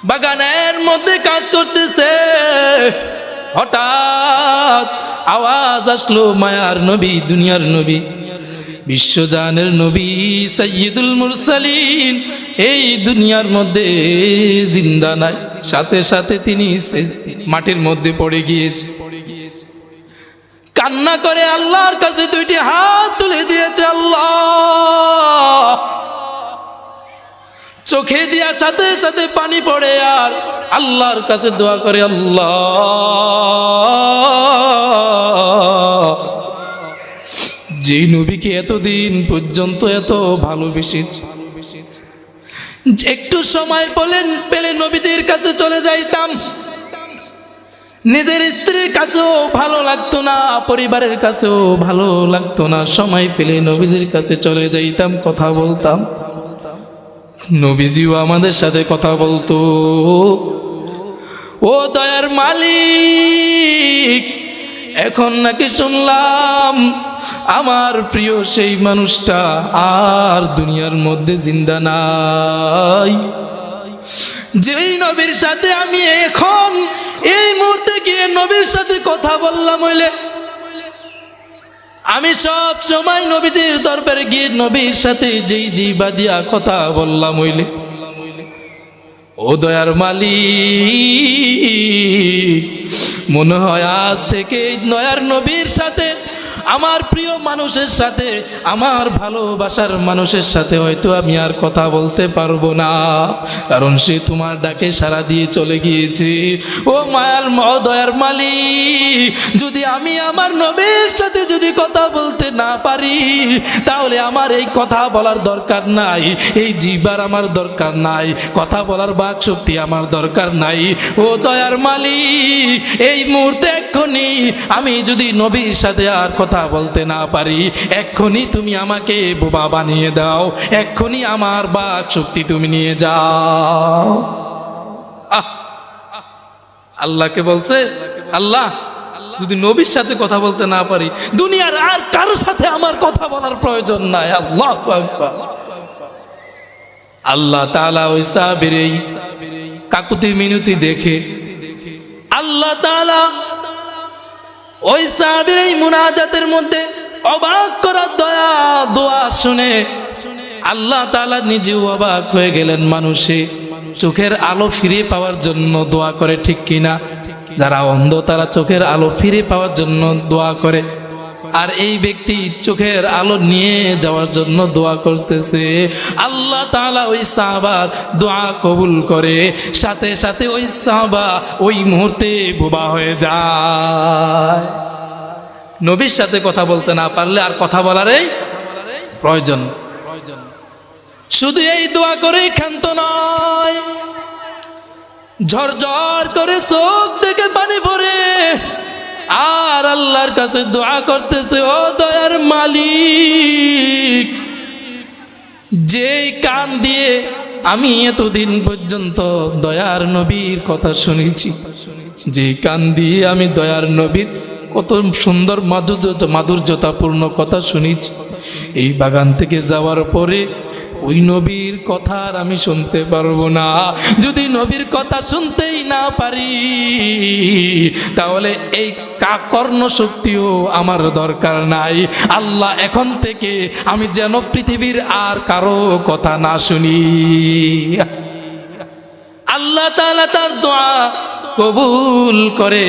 বাগানের মধ্যে কাজ করতেছে। হঠাৎ আওয়াজ আসলো, মায়ার নবী, দুনিয়ার নবী, বিশ্বজানের নবী, সাইয়্যিদুল মুরসালিন এই দুনিয়ার মধ্যে জিন্দা নাই। সাথে সাথে তিনি মাটির মধ্যে পড়ে গিয়েছে। কান্না করে আল্লাহর কাছে দুইটি হাত তুলে দিয়েছে। আল্লাহ চোখে দেওয়ার সাথে সাথে পানি পড়ে আর আল্লাহর কাছে দোয়া করে, আল্লাহ যে নবীকে এতদিন পর্যন্ত এত ভালোবেসেছি, একটু সময় পেলে নবীজির কাছে চলে যাইতাম, নিজের স্ত্রীর কাছেও ভালো লাগতো না, পরিবারের কাছেও ভালো লাগতো না, সময় পেলে নবীজির কাছে চলে যাইতাম, কথা বলতাম, নবীজিও আমাদের সাথে কথা বলতো। ও দয়ার মালিক, এখন নাকি শুনলাম আমার প্রিয় সেই মানুষটা আর দুনিয়ার মধ্যে জিন্দা নাই। যেই নবীর সাথে আমি এখন এই মুহূর্তে গিয়ে নবীর সাথে কথা বললাম হইলে, আমি সব সময় নবীজির দরবারে গিয়ে নবীর সাথে যেই জিহ্বা দিয়া কথা বললাম হইলে, ও দয়ার মালিক, মনে হয় আজ থেকে দয়ার নবীর সাথে আমার প্রিয় মানুষের সাথে, আমার ভালোবাসার মানুষের সাথে হয়তো আমি আর কথা বলতে পারবো না, কারণ সে তোমার ডাকে সাড়া দিয়ে চলে গিয়েছে। ও মায়ার দয়ার মালিক, যদি আমি আমার নবীর সাথে যদি কথা বলতে না পারি, তাহলে আমার এই কথা বলার দরকার নাই, এই জিহ্বার আমার দরকার নাই, কথা বলার বাক শক্তি আমার দরকার নাই। ও দয়ার মালিক, এই মুহূর্তে এক্ষুনি আমি যদি নবীর সাথে আর কথা বলতে না পারি, এক্ষুনি তুমি আমাকে বোবা বানিয়ে দাও, এক্ষুনি আমার বাক শক্তি তুমি নিয়ে যাও। আল্লাহকে বলছে, আল্লাহ যদি নবীর সাথে কথা বলতে না পারি, দুনিয়ার আর কারোর সাথে আমার কথা বলার প্রয়োজন নাই। আল্লাহু আকবার। আল্লাহ তাআলা ওই সাহাবীর এই কাকুতি মিনতি দেখে, আল্লাহ তাআলা ওই সাহাবীর এই মুনাজাতের মধ্যে অবাক করার দোয়া শুনে আল্লাহ তাআলা নিজেও অবাক হয়ে গেলেন। মানুষে চোখের আলো ফিরে পাওয়ার জন্য দোয়া করে, ঠিক কিনা? যারা অন্ধ তারা চোখের আলো ফিরে পাওয়ার জন্য দোয়া করে, আর এই ব্যক্তি চোখের আলো নিয়ে যাওয়ার জন্য দোয়া করতেছে। আল্লাহ তাআলা ওই সাহাবার দোয়া কবুল করে, সাথে সাথে ওই সাহাবা ওই মুহূর্তে বোবা হয়ে যায়। নবীর সাথে কথা বলতে না পারলে আর কথা বলারই প্রয়োজন। শুধু এই দোয়া করেই ক্ষান্ত নয়, ঝরঝর করে চোখ থেকে পানি পড়ে আর আল্লাহর কাছে দোয়া করতেছে, ও দয়ার মালিক, যেই কান দিয়ে আমি এতদিন পর্যন্ত দয়ার নবীর কথা শুনেছি, যেই কান দিয়ে আমি দয়ার নবীর কত সুন্দর মাধুর্যতাপূর্ণ কথা শুনেছি, এই বাগান থেকে যাওয়ার পরে ওই নবীর কথা আর আমি শুনতে পারবো না। যদি নবীর কথা শুনতেই না পারি, তাহলে এই কর্ণ শক্তিও আমার দরকার নাই। আল্লাহ, এখন থেকে আমি যেন পৃথিবীর আর কারো কথা না শুনি। আল্লাহ তাআলা তার দোয়া কবুল করে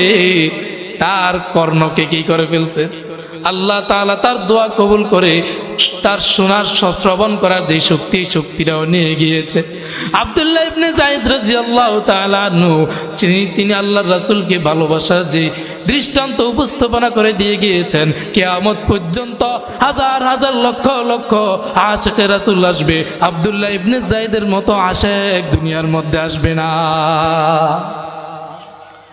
তার কর্ণকে কি করে ফেলছে। আল্লাহ তাআলা তার দোয়া কবুল করে তার শোনার শ্রবণ করার যে শক্তি, শক্তিটাও নিয়ে গিয়েছে। আব্দুল্লাহ ইবনে যায়েদ রাদিয়াল্লাহু তাআলা আনহু, তিনি আল্লাহর রাসূলকে ভালোবাসার যে দৃষ্টান্ত উপস্থাপনা করে দিয়ে গিয়েছেন, কিয়ামত পর্যন্ত হাজার হাজার লক্ষ লক্ষ আশিকে রাসূল আসবে, আব্দুল্লাহ ইবনে যায়েদের মতো আশিক দুনিয়ার মধ্যে আসবে না।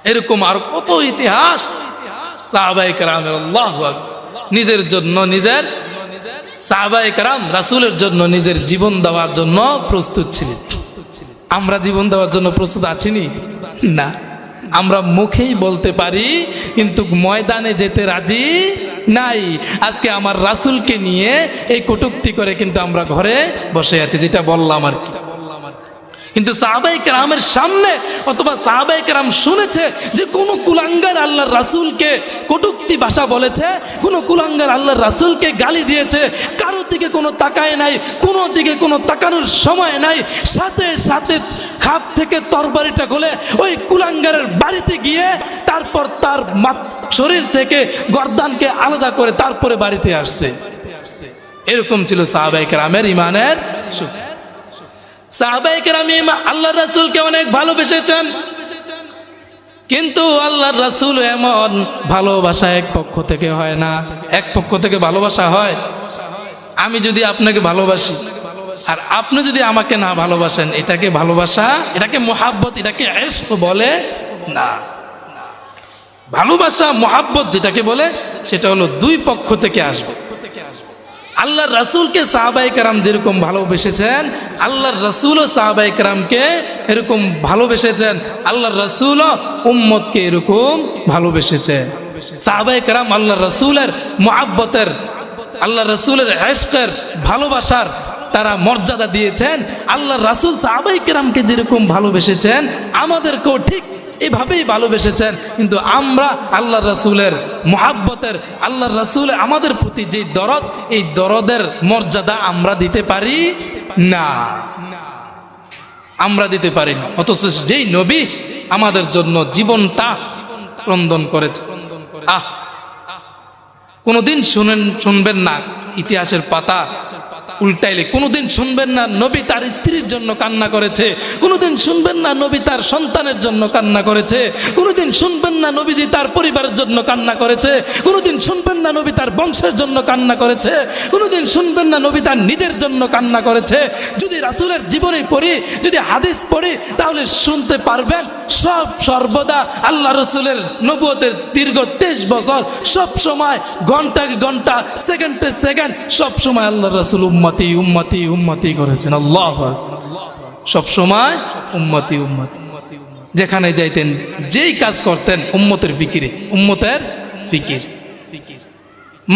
এরকম আর কত ইতিহাস সাহাবায়ে কেরামের। আল্লাহু আকবার। নিজের জন্য নিজের সাহাবায়ে কেরাম রাসূলের জন্য নিজের জীবন দেওয়ার জন্য প্রস্তুত ছিলেন। আমরা জীবন দেওয়ার জন্য প্রস্তুত আছিনি? না, আমরা মুখেই বলতে পারি কিন্তু ময়দানে যেতে রাজি নাই। আজকে আমার রাসূলকে নিয়ে এই কটূক্তি করে কিন্তু আমরা ঘরে বসে আছি, যেটা বললাম আর কি। কিন্তু সাহাবায়ে কেরামের সামনে অথবা সাহাবায়ে কেরাম শুনেছে যে কোনো কুলাঙ্গার আল্লাহর রাসূলকে কটূক্তি ভাষা বলেছে, কোনো কুলাঙ্গার আল্লাহর রাসূলকে গালি দিয়েছে, কারো দিকে কোনো তাকায় নাই, কোনো দিকে কোনো তাকানোর সময় নাই, সাথে সাথে খাপ থেকে তরবারিটা খুলে ওই কুলাঙ্গারের বাড়িতে গিয়ে তারপর তার শরীর থেকে গর্দানকে আলাদা করে তারপরে বাড়িতে আসছে। এরকম ছিল সাহাবায়ে কেরামের ঈমানের শক্তি। সাহাবায়ে কেরাম আল্লাহর রাসূলকে অনেক ভালোবেসেছেন, কিন্তু আল্লাহর রাসূল এমন ভালোবাসা এক পক্ষ থেকে হয় না। এক পক্ষ থেকে ভালোবাসা হয়, আমি যদি আপনাকে ভালোবাসি আর আপনি যদি আমাকে না ভালোবাসেন, এটাকে ভালোবাসা, এটাকে মুহাব্বত, এটাকে ইশক বলে না। ভালোবাসা মুহাব্বত যেটাকে বলে, সেটা হলো দুই পক্ষ থেকে আসবে। আল্লাহর রাসূলকে সাহাবায়ে কেরাম যেরকম ভালোবেসেছেন, আল্লাহর রাসূলও সাহাবায়ে কেরামকে এরকম ভালোবেসেছেন। আল্লাহর রাসূলও উম্মতকে এরকম ভালোবেসেছেন। সাহাবায়ে কেরাম আল্লাহর রাসূলের মুহাব্বতের, আল্লাহর রাসূলের ইশকের, ভালোবাসার তারা মর্যাদা দিয়েছেন। আল্লাহর রাসূল সাহাবায়ে কেরামকে যেরকম ভালোবেসেছেন, আমাদেরকেও ঠিক এভাবেই ভালোবেসেছেন। কিন্তু আমরা আল্লাহর রাসূলের মুহাব্বতের, আল্লাহর রাসূলের আমাদের প্রতি যে দরদ, এই দরদের মর্যাদা আমরা দিতে পারি না, আমরা দিতে পারি না। অথচ যেই নবী আমাদের জন্য জীবনটা ক্রন্দন করেছে, কোনোদিন শুনবেন না ইতিহাসের পাতা উল্টাইলে, কোনোদিন শুনবেন না নবী তার স্ত্রীর জন্য কান্না করেছে, কোনোদিন শুনবেন না নবী তার সন্তানের জন্য কান্না করেছে, কোনোদিন শুনবেন না নবীজি তার পরিবারের জন্য কান্না করেছে, কোনোদিন শুনবেন না নবী তার বংশের জন্য কান্না করেছে, কোনোদিন শুনবেন না নবী তার নিজের জন্য কান্না করেছে। যদি রাসূলের জীবনী পড়ি, যদি হাদিস পড়ি, তাহলে শুনতে পারবেন সব সর্বদা আল্লাহ রসুলের নবুয়তের দীর্ঘ 23 বছর সব সময় ঘন্টাকে ঘন্টা, সেকেন্ডে সেকেন্ড সব সময় আল্লাহ রসুল উম্মতি উম্মতি উম্মতি করেছেন। আল্লাহু আকবার। সব সময় উম্মতি উম্মতি, যেখানে যাইতেন যেই কাজ করতেন উম্মতের ফিকিরে, উম্মতের ফিকির।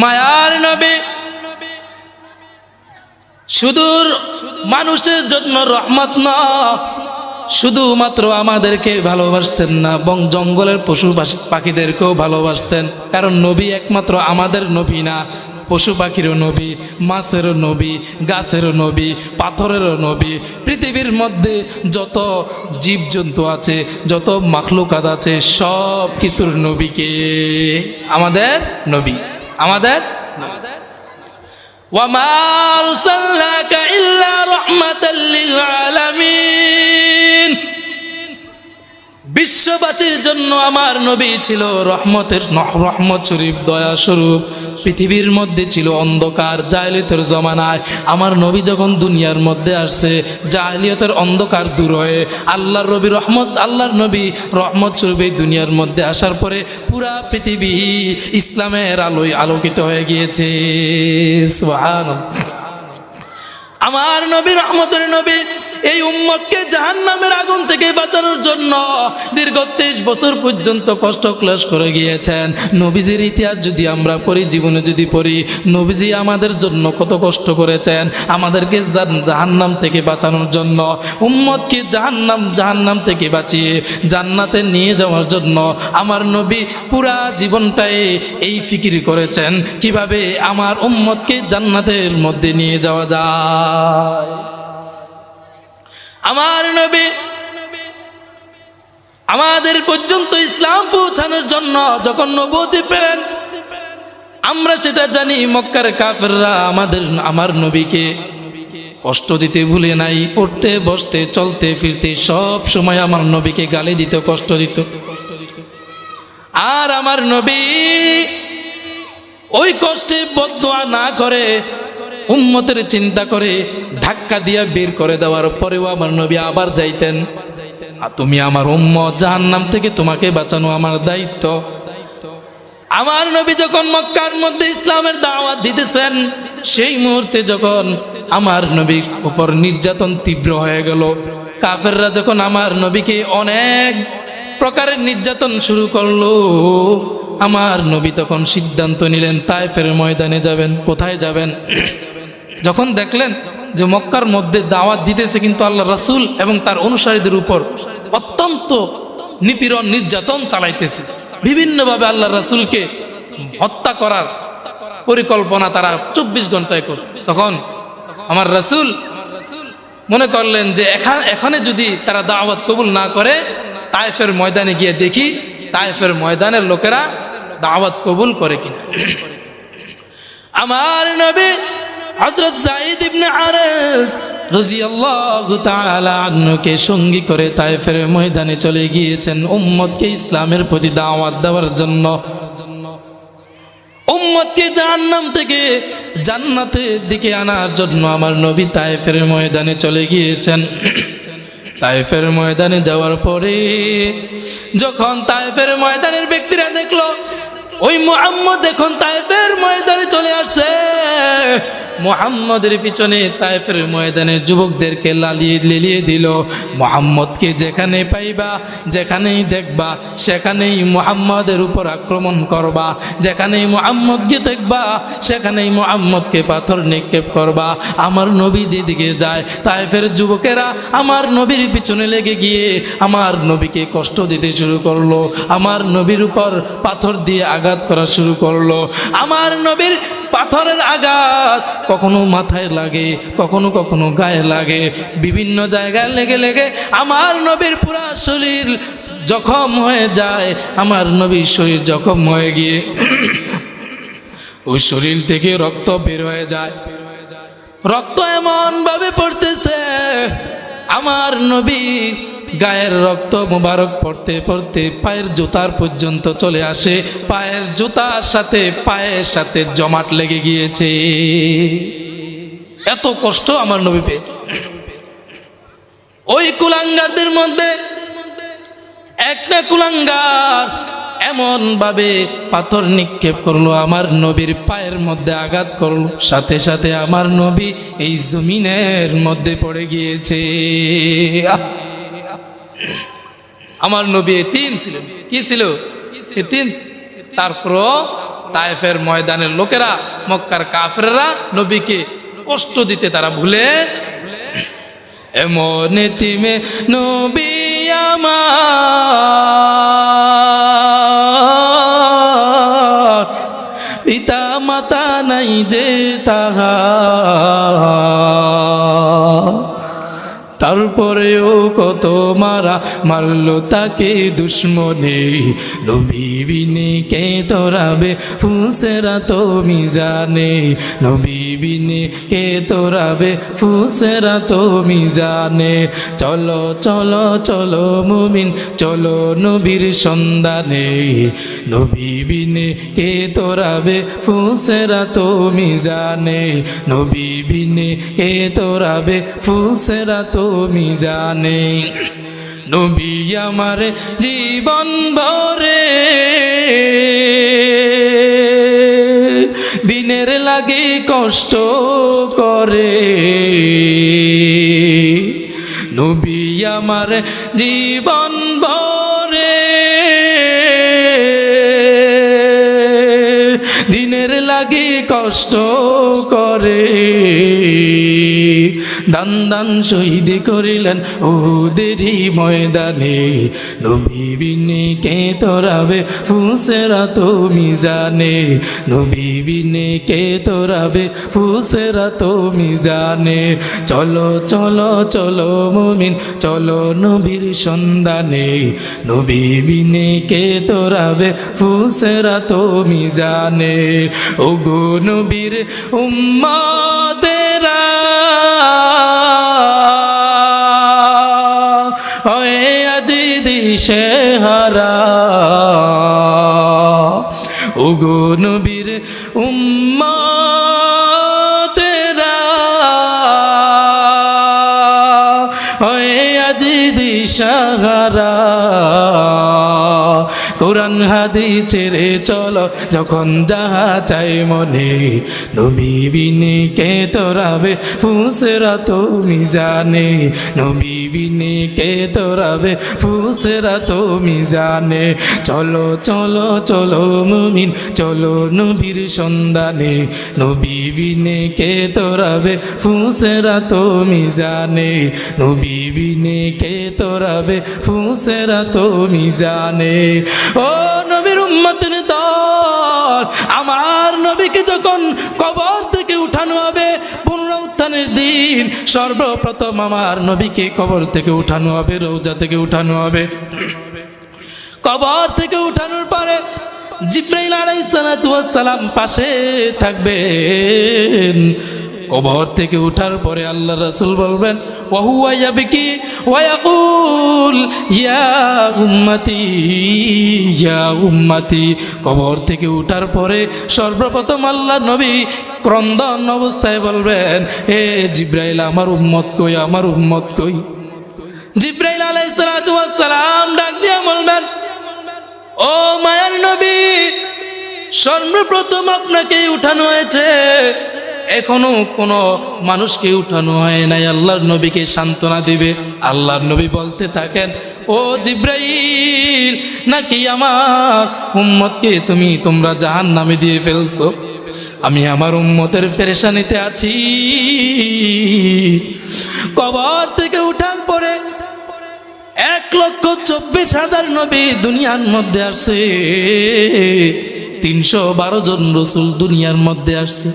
মায়ার নবী সুদূর মানুষের জন্য রহমত না, শুধুমাত্র আমাদেরকে ভালোবাসতেন না, বং জঙ্গলের পশু পাখিদেরকেও ভালোবাসতেন। কারণ নবী একমাত্র আমাদের নবী না, পশু পাখিরও নবী, মাছেরও নবী, গাছেরও নবী, পাথরেরও নবী। পৃথিবীর মধ্যে যত জীবজন্তু আছে, যত মাখলুকাত আছে, সব কিছুর নবীকে আমাদের নবী, আমাদের ওয়ামা আরসালনাকা ইল্লা রাহমাতাল লিল আলামিন। বিশ্ববাসীর জন্য আমার নবী ছিল রহমত স্বরূপ, দয়া স্বরূপ। পৃথিবীর মধ্যে ছিল অন্ধকার জাহেলিয়তের জমানায়, আমার নবী যখন দুনিয়ার মধ্যে আসছে জাহেলিয়তের অন্ধকার দূর হয়ে আল্লাহর নবী রহমত স্বরূপ এই দুনিয়ার মধ্যে আসার পরে পুরা পৃথিবী ইসলামের আলোয় আলোকিত হয়ে গিয়েছে। সুবহানাল্লাহ। আমার নবী রহমতের নবী এই উম্মতকে জাহান্নামের আগুন থেকে বাঁচানোর জন্য দীর্ঘ 23 বছর পর্যন্ত কষ্ট ক্লেশ করে গিয়েছেন। নবীজির ইতিহাস যদি আমরা পড়ি, জীবনে যদি পড়ি, নবীজি আমাদের জন্য কত কষ্ট করেছেন, আমাদেরকে জাহান্নাম থেকে বাঁচানোর জন্য, উম্মতকে জাহান্নাম থেকে বাঁচিয়ে জান্নাতে নিয়ে যাওয়ার জন্য আমার নবী পুরা জীবনটাই এই ফিকির করেছেন কিভাবে আমার উম্মতকে জান্নাতের মধ্যে নিয়ে যাওয়া যায়। আমার নবী আমাদের পর্যন্ত ইসলাম পৌঁছানোর জন্য যখন নবুয়ত পেলেন, আমরা সেটা জানি মক্কার কাফেররা আমার নবীকে কষ্ট দিতে ভুলে নাই। উঠতে বসতে চলতে ফিরতে সব সময় আমার নবীকে গালি দিত, কষ্ট দিত। আর আমার নবী ওই কষ্টে বদদুয়া না করে উম্মতের চিন্তা করে ধাক্কা দিয়া বের করে দেওয়ার পরেও আমার নবী আবার যাইতেন, তুমি আমার উম্মত, জাহান্নাম থেকে তোমাকে বাঁচানো আমার দায়িত্ব। আমার নবী যখন মক্কার মধ্যে ইসলামের দাওয়াত দিতেছেন, সেই মুহূর্তে যখন আমার নবীর উপর নির্যাতন তীব্র হয়ে গেল, কাফেররা যখন আমার নবীকে অনেক প্রকারের নির্যাতন শুরু করলো, আমার নবী তখন সিদ্ধান্ত নিলেন তায়েফের ময়দানে যাবেন। কোথায় যাবেন? যখন দেখলেন যে মক্কার মধ্যে দাওয়াত দিতেছে কিন্তু আল্লাহ রাসূল এবং তার অনুসারীদের উপর অত্যন্ত নিপীড়ন নির্যাতন চালাইতেছে, বিভিন্নভাবে আল্লাহ রাসূলকে হত্যা করার পরিকল্পনা তারা 24 ঘন্টায় করত, তখন আমার রাসূল মনে করলেন যে এখানে যদি তারা দাওয়াত কবুল না করে, তায়েফের ময়দানে গিয়ে দেখি তায়েফের ময়দানের লোকেরা দাওয়াত কবুল করে কিনা। আমার নবী হযরত যায়েদ ইবনে আরস রাদিয়াল্লাহু তাআলা আনহুকে সঙ্গী করে তায়েফের ময়দানে চলে গিয়েছেন উম্মতকে ইসলামের প্রতি দাওয়াত দেওয়ার জন্য, উম্মতকে জাহান্নাম থেকে জান্নাতের দিকে আনার জন্য আমার নবী তায়েফের ময়দানে চলে গিয়েছেন। তায়েফের ময়দানে যাওয়ার পরে যখন তায়েফের ময়দানের ব্যক্তিরা দেখলো ওই মুহাম্মদ এখন তায়েফের ময়দানে চলে আসছে, মুহাম্মদের পিছনে তায়েফের ময়দানে যুবকদেরকে লেলিয়ে দিল। মুহাম্মদকে যেখানে পাইবা, যেখানেই দেখবা, সেখানেই মুহাম্মদের উপর আক্রমণ করবা, যেখানেই মুহাম্মদকে দেখবা সেখানেই মুহাম্মদকে পাথর নিক্ষেপ করবা। আমার নবী যেদিকে যায় তায়েফের যুবকেরা আমার নবীর পিছনে লেগে গিয়ে আমার নবীকে কষ্ট দিতে শুরু করলো, আমার নবীর উপর পাথর দিয়ে আঘাত করা শুরু করলো। আমার নবীর পাথরের আঘাত কখনো মাথায় লাগে, কখনো কখনো গায়ে লাগে, বিভিন্ন জায়গায় লেগে লেগে আমার নবীর পুরা শরীর জখম হয়ে যায়। আমার নবীর শরীর জখম হয়ে গিয়ে ওই শরীর থেকে রক্ত বের হয়ে যায়। রক্ত এমন ভাবে পড়তেছে, আমার নবী গায়ের রক্ত মুবারক পড়তে পড়তে পায়ের জুতার পর্যন্ত চলে আসে, পায়ের জুতার সাথে পায়ের সাথে জমাট লেগে গিয়েছে। এত কষ্ট আমার নবী পেয়েছে। ওই কুলাঙ্গারদের মধ্যে একটা কুলাঙ্গার এমন ভাবে পাথর নিক্ষেপ করলো, আমার নবীর পায়ের মধ্যে আঘাত করলো, সাথে সাথে আমার নবী এই জমিনের মধ্যে পড়ে গিয়েছে। আমার নবী এতিম ছিলেন। কি ছিল? এতিম। তারপরও তায়েফের ময়দানের লোকেরা, মক্কার কাফেররা নবীকে কষ্ট দিতে তারা ভুলে, এমন এতিমে নবী আমার, পিতা মাতা নাই যে তাহার, তারপরেও কত মারা মারলো তাকে দুশ্মনে, নবী বিনে কে তোরাবে ফুসেরা তো মিজানে, নবী বিনে কে তোরাবে ফুসেরা তো মিজানে। চলো চলো চলো মুমিন চলো নবীর সন্ধানে, নবী বিনে কে তোরাবে ফুসেরা তো মিজানে, নবী বিনে কে তোরাবে ফুসেরা তো মিজানে। নবী আমার জীবন ভরে দিনের লাগে কষ্ট করে, নবী আমার জীবন ভরে দিনের লাগে কষ্ট করে, দান দান শহীদ করিলেন উহুদেরই ময়দানে, নবী বিনে কে তোরাবে ফুসেরা তো মিজানে, নবী বিনে কে তোরাবে ফুসেরা তো মিজানে। চলো চলো চলো মুমিন চলো নবীর সন্ধানে, নবী বিনে কে তোরাবে ফুসেরা তো মিজানে। ওগো নবীর উম্মতেরা হয়ে আজি দিশে হারা, ওগো নবীর উম্মতেরা হয়ে আজি দিশাহারা, কোরআন হাদিস ছেড়ে চলো যখন যাহা চাই মনে, নবী বিনে কে তোরাবে ফুসেরা তো মিজানে, নবী বিনে কে তোরাবে ফুসেরা তো মিজানে। চলো চলো চলো মুমিন চলো নবীর সন্ধানে, নবী বিনে কে তোরাবে ফুসেরা তো মিজানে, নবী বিনে কে তোরাবে ফুসেরা তো মিজানে। ও নবীর উম্মতের দল, আমার নবীকে যখন কবর থেকে উঠানো হবে পুনরুত্থানের দিন, সর্বপ্রথম আমার নবীকে কবর থেকে উঠানো হবে, রওজা থেকে উঠানো হবে। কবর থেকে উঠানোর পরে জিবরাইল আলাইহিস সালাতু ওয়াস সালাম পাশে থাকবেন। কবর থেকে উঠার পরে আল্লাহ রাসূল বলবেন, ওয়া হুয়া ইয়াবকি ওয়া ইয়াকুল ইয়া উম্মতি ইয়া উম্মতি। কবর থেকে উঠার পরে সর্বপ্রথম আল্লাহ নবী ক্রন্দন অবস্থায় বলবেন, হে জিবরাইল আমার উম্মত কই, আমার উম্মত কই। জিবরাইল আলাইহিস সালাতু ওয়াস সালাম ডাক দিয়ে বলবেন, ও মায়ার নবী, সর্বপ্রথম আপনাকে উঠানো হয়েছে, এখনো কোনো মানুষকে উঠানো হয় নাই। আল্লাহর নবীকে সান্ত্বনা দিবে। আল্লাহর নবী বলতে থাকেন, ও জিবরাইল, নাকি আমার উম্মতকে তোমরা জাহান্নামে দিয়ে ফেলছো? আমি আমার উম্মতের পেরেশানিতে আছি। কবর থেকে উঠার পরে 1,24,000 নবী দুনিয়ার মধ্যে আসছে, 312 জন রসুল দুনিয়ার মধ্যে আসছে,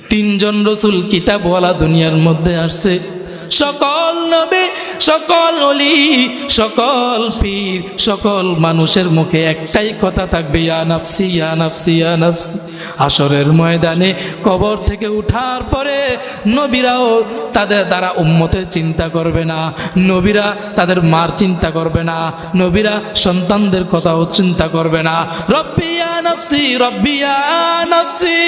3 জন রসুল কিতাবওয়ালা দুনিয়ার মধ্যে আসছে। সকল নবী, সকল ওলি, সকল পীর, সকল মানুষের মুখে একটাই কথা থাকবে, ইয়া নাফসি ইয়া নাফসি ইয়া নাফসি। হাসরের ময়দানে কবর থেকে উঠার পরে নবীরাও তারা উম্মতের চিন্তা করবে না, নবীরা তাদের মার চিন্তা করবে না, নবীরা সন্তানদের কথাও চিন্তা করবে না। রব্বি ইয়া নাফসি, রব্বি ইয়া নাফসি,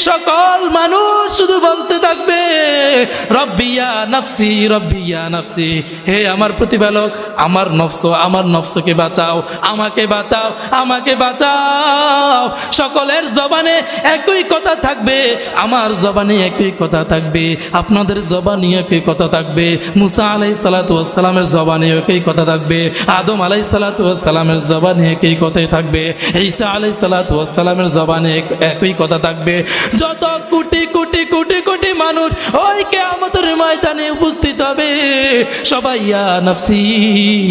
সকল মানুষ শুধু বলতে থাকবে রব্বি ইয়া নাফসি, রব্বি ইয়া নাফসি, হে আমার প্রতিপালক, আমার নফসকে বাঁচাও, আমাকে বাঁচাও, আমাকে বাঁচাও। সকলের জবানে একই কথা থাকবে, আমার জবানে একই কথা থাকবে, আপনাদের জবানে একই কথা থাকবে, মুসা আলাইহিস সালাতু ওয়াস সালামের জবানে একই কথা থাকবে, আদম আলাইহিস সালাতু ওয়াস সালামের জবানে একই কথাই থাকবে, ঈসা আলাইহিস সালাতু ওয়াস সালামের জবানে একই কথা থাকবে। যত কোটি কোটি কোটি কোটি মানুষ ওই কিয়ামতের ময়দানে উপস্থিত হবে, সবাই ইয়া নাফসি,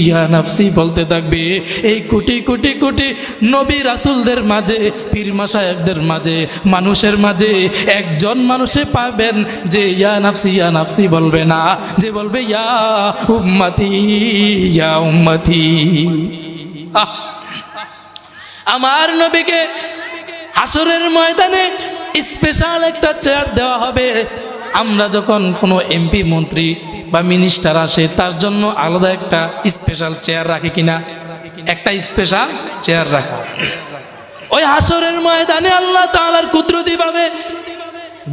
ইয়া নাফসি বলতে থাকবে। এই কোটি কোটি কোটি নবী রাসূলদের মাঝে, পীর মাশায়েখদের মাঝে, মানুষের মাঝে একজন মানুষে পাবেন যে ইয়া নাফসি বলবে না, যে বলবে ইয়া উম্মতি, ইয়া উম্মতি। আমার নবীকে হাসরের ময়দানে স্পেশাল একটা চেয়ার দেওয়া হবে। আমরা যখন কোনো এমপি মন্ত্রী বা মিনিস্টার আসে তার জন্য আলাদা একটা স্পেশাল চেয়ার রাখে কিনা, একটা স্পেশাল চেয়ার রাখা। ওই হাসরের ময়দানে আল্লাহ তাআলার কুদরতি ভাবে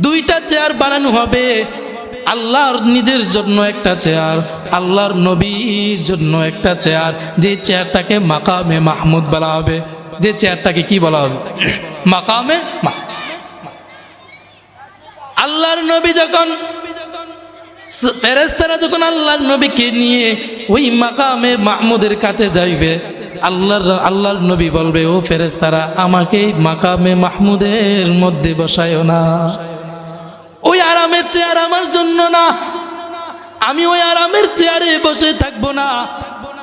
দুইটা চেয়ার বানানো হবে। আল্লাহর নিজের জন্য একটা চেয়ার, আল্লাহর নবীর জন্য একটা চেয়ার, যে চেয়ারটাকে মাকামে মাহমুদ বলা হবে। যে চেয়ারটাকে কি বলা হবে? মাকামে মাহমুদ। আল্লাহর নবী যখন, ফেরেশতারা যখন আল্লাহর নবীকে নিয়ে ওই মাকামে মাহমুদের কাছে যাইবে, আল্লাহর নবী বলবে, ও ফেরেশতারা, আমাকে মাকামে মাহমুদের মধ্যে বসায়ও না, ওই আরামের চেয়ার আমার জন্য না, আমি ওই আরামের চেয়ারে বসে থাকবো না।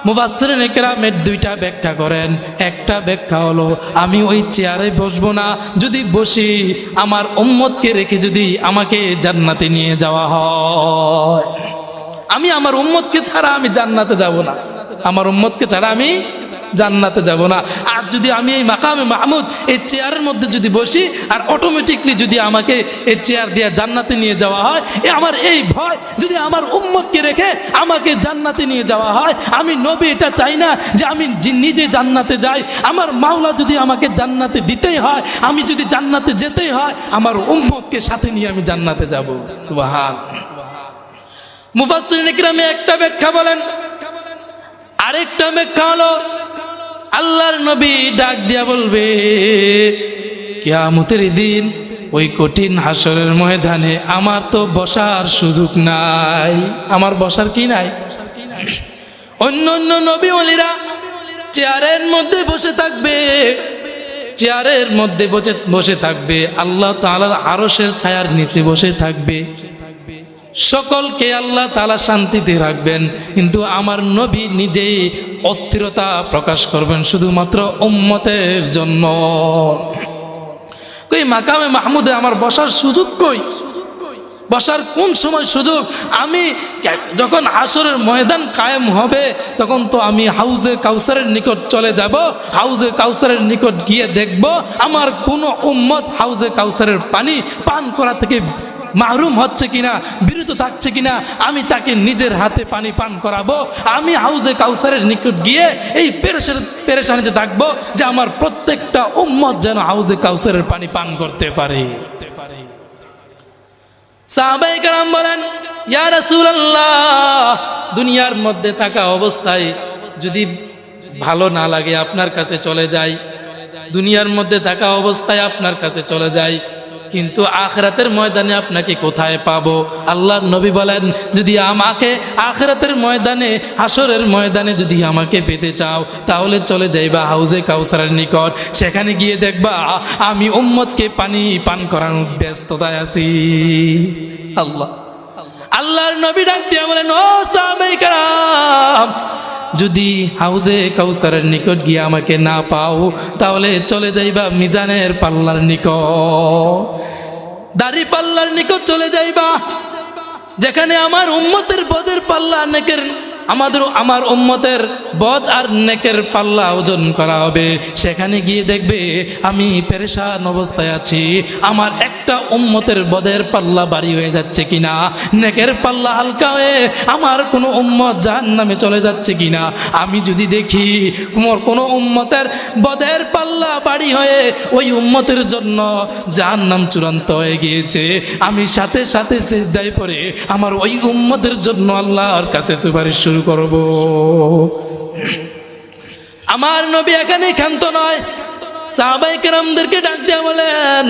মুফাসসিরিনে কেরামের দুইটা ব্যাখ্যা করেন। একটা ব্যাখ্যা হলো, আমি ওই চেয়ারে বসবো না, যদি বসি আমার উম্মতকে রেখে যদি আমাকে জান্নাতে নিয়ে যাওয়া হয়, আমি আমার উম্মতকে ছাড়া আমি জান্নাতে যাব না, আমার উম্মতকে ছাড়া আমি জান্নাতে যাব না। আর যদি আমি এই মাকামে মাহমুদ এই চেয়ারের মধ্যে যদি বসি আর অটোমেটিকলি যদি আমাকে এই চেয়ার দিয়ে জান্নাতে নিয়ে যাওয়া হয়, আমার এই ভয়, যদি আমার উম্মতকে রেখে আমাকে জান্নাতে নিয়ে যাওয়া হয়, আমি নবী এটা চাই না যে আমি নিজে জান্নাতে যাই। আমার মাওলা যদি আমাকে জান্নাতে দিতেই হয়, আমি যদি জান্নাতে যেতেই হয়, আমার উম্মতকে সাথে নিয়ে আমি জান্নাতে যাব। সুবহানাল্লাহ। মুফাসসিরিনে কিরামে একটা ব্যাখ্যা বলেন। আরেকটা ব্যাখ্যা হলো, আল্লাহর নবী ডাক দিয়া বলবে, কিয়ামতের দিন ওই কঠিন হাসরের ময়দানে আমার তো বসার সুযোগ নাই, আমার বসার কি নাই। অন্য অন্য নবী ওলিরা চেয়ারের মধ্যে বসে থাকবে, চেয়ারের মধ্যে বসে থাকবে, আল্লাহ তাআলার আরশের ছায়ার নিচে বসে থাকবে, সকলকে আল্লাহ তাআলা শান্তিতে রাখবেন। কিন্তু আমার নবী নিজেই অস্থিরতা প্রকাশ করবেন শুধুমাত্র উম্মতের জন্য। কই মাকামে মাহমুদে আমার বসার সুযোগ কই? বসার কোন সময় সুযোগ? আমি যখন হাসরের ময়দান কায়েম হবে তখন তো আমি হাউজে কাউসারের নিকট চলে যাব, হাউজে কাউসারের নিকট গিয়ে দেখব আমার কোনো উম্মত হাউজে কাউসারের পানি পান করা থেকে মাহরুম হচ্ছে কিনা, বিরত থাকছে কিনা, আমি তাকে নিজের হাতে পানি পান করাবো। আমি হাউজে কাউসারের নিকট গিয়ে এই পেরেশানিতে থাকবো যে আমার প্রত্যেকটা উম্মত যেন হাউজে কাউসারের পানি পান করতে পারে। সাহাবায়ে কেরাম বলেন, ইয়া রাসূলুল্লাহ, দুনিয়ার মধ্যে থাকা অবস্থায় যদি ভালো না লাগে আপনার কাছে চলে যাই, দুনিয়ার মধ্যে থাকা অবস্থায় আপনার কাছে চলে যাই, কিন্তু আখিরাতের ময়দানে আপনাকে কোথায় পাবো? আল্লাহর নবী বলেন, যদি আমাকে আখিরাতের ময়দানে, হাসরের ময়দানে যদি আমাকে পেতে চাও তাহলে চলে যাইবা হাউজে কাউসারের নিকট, সেখানে গিয়ে দেখবা আমি উম্মতকে পানি পান করানোর ব্যস্ততায় আছি। আল্লাহর নবী ডাক দিয়ে বলেন, ও সাহাবায়ে কেরাম, যদি হাউজে কাউসারের নিকট গিয়ে আমাকে না পাও তাহলে চলে যাইবা মিজানের পাল্লার নিকট, দাড়ি পাল্লার নিকট চলে যাইবা, যেখানে আমার উম্মতের পদের পাল্লা নেকের আমার উম্মতের বদ আর নেকের পাল্লা ওজন করা হবে। সেখানে গিয়ে দেখবে আমি পেরেশান অবস্থায় আছি, আমার একটা উম্মতের বদের পাল্লা ভারী হয়ে যাচ্ছে কিনা, নেকের পাল্লা হালকা হয়ে আমার কোনো উম্মত জাহান্নামে চলে যাচ্ছে কিনা। আমি যদি দেখি কোনো উম্মতের বদের পাল্লা ভারী হয়ে ওই উম্মতের জন্য জাহান্নাম চূড়ান্ত হয়ে গিয়েছে, আমি সাথে সাথে সিজদায় পড়ে আমার ওই উম্মতের জন্য আল্লাহর কাছে সুপারিশ শুরু করব। আমার নবী এখানে ক্ষান্ত নয়, সাহাবায়ে কেরামদেরকে ডাক দিয়ে বলেন,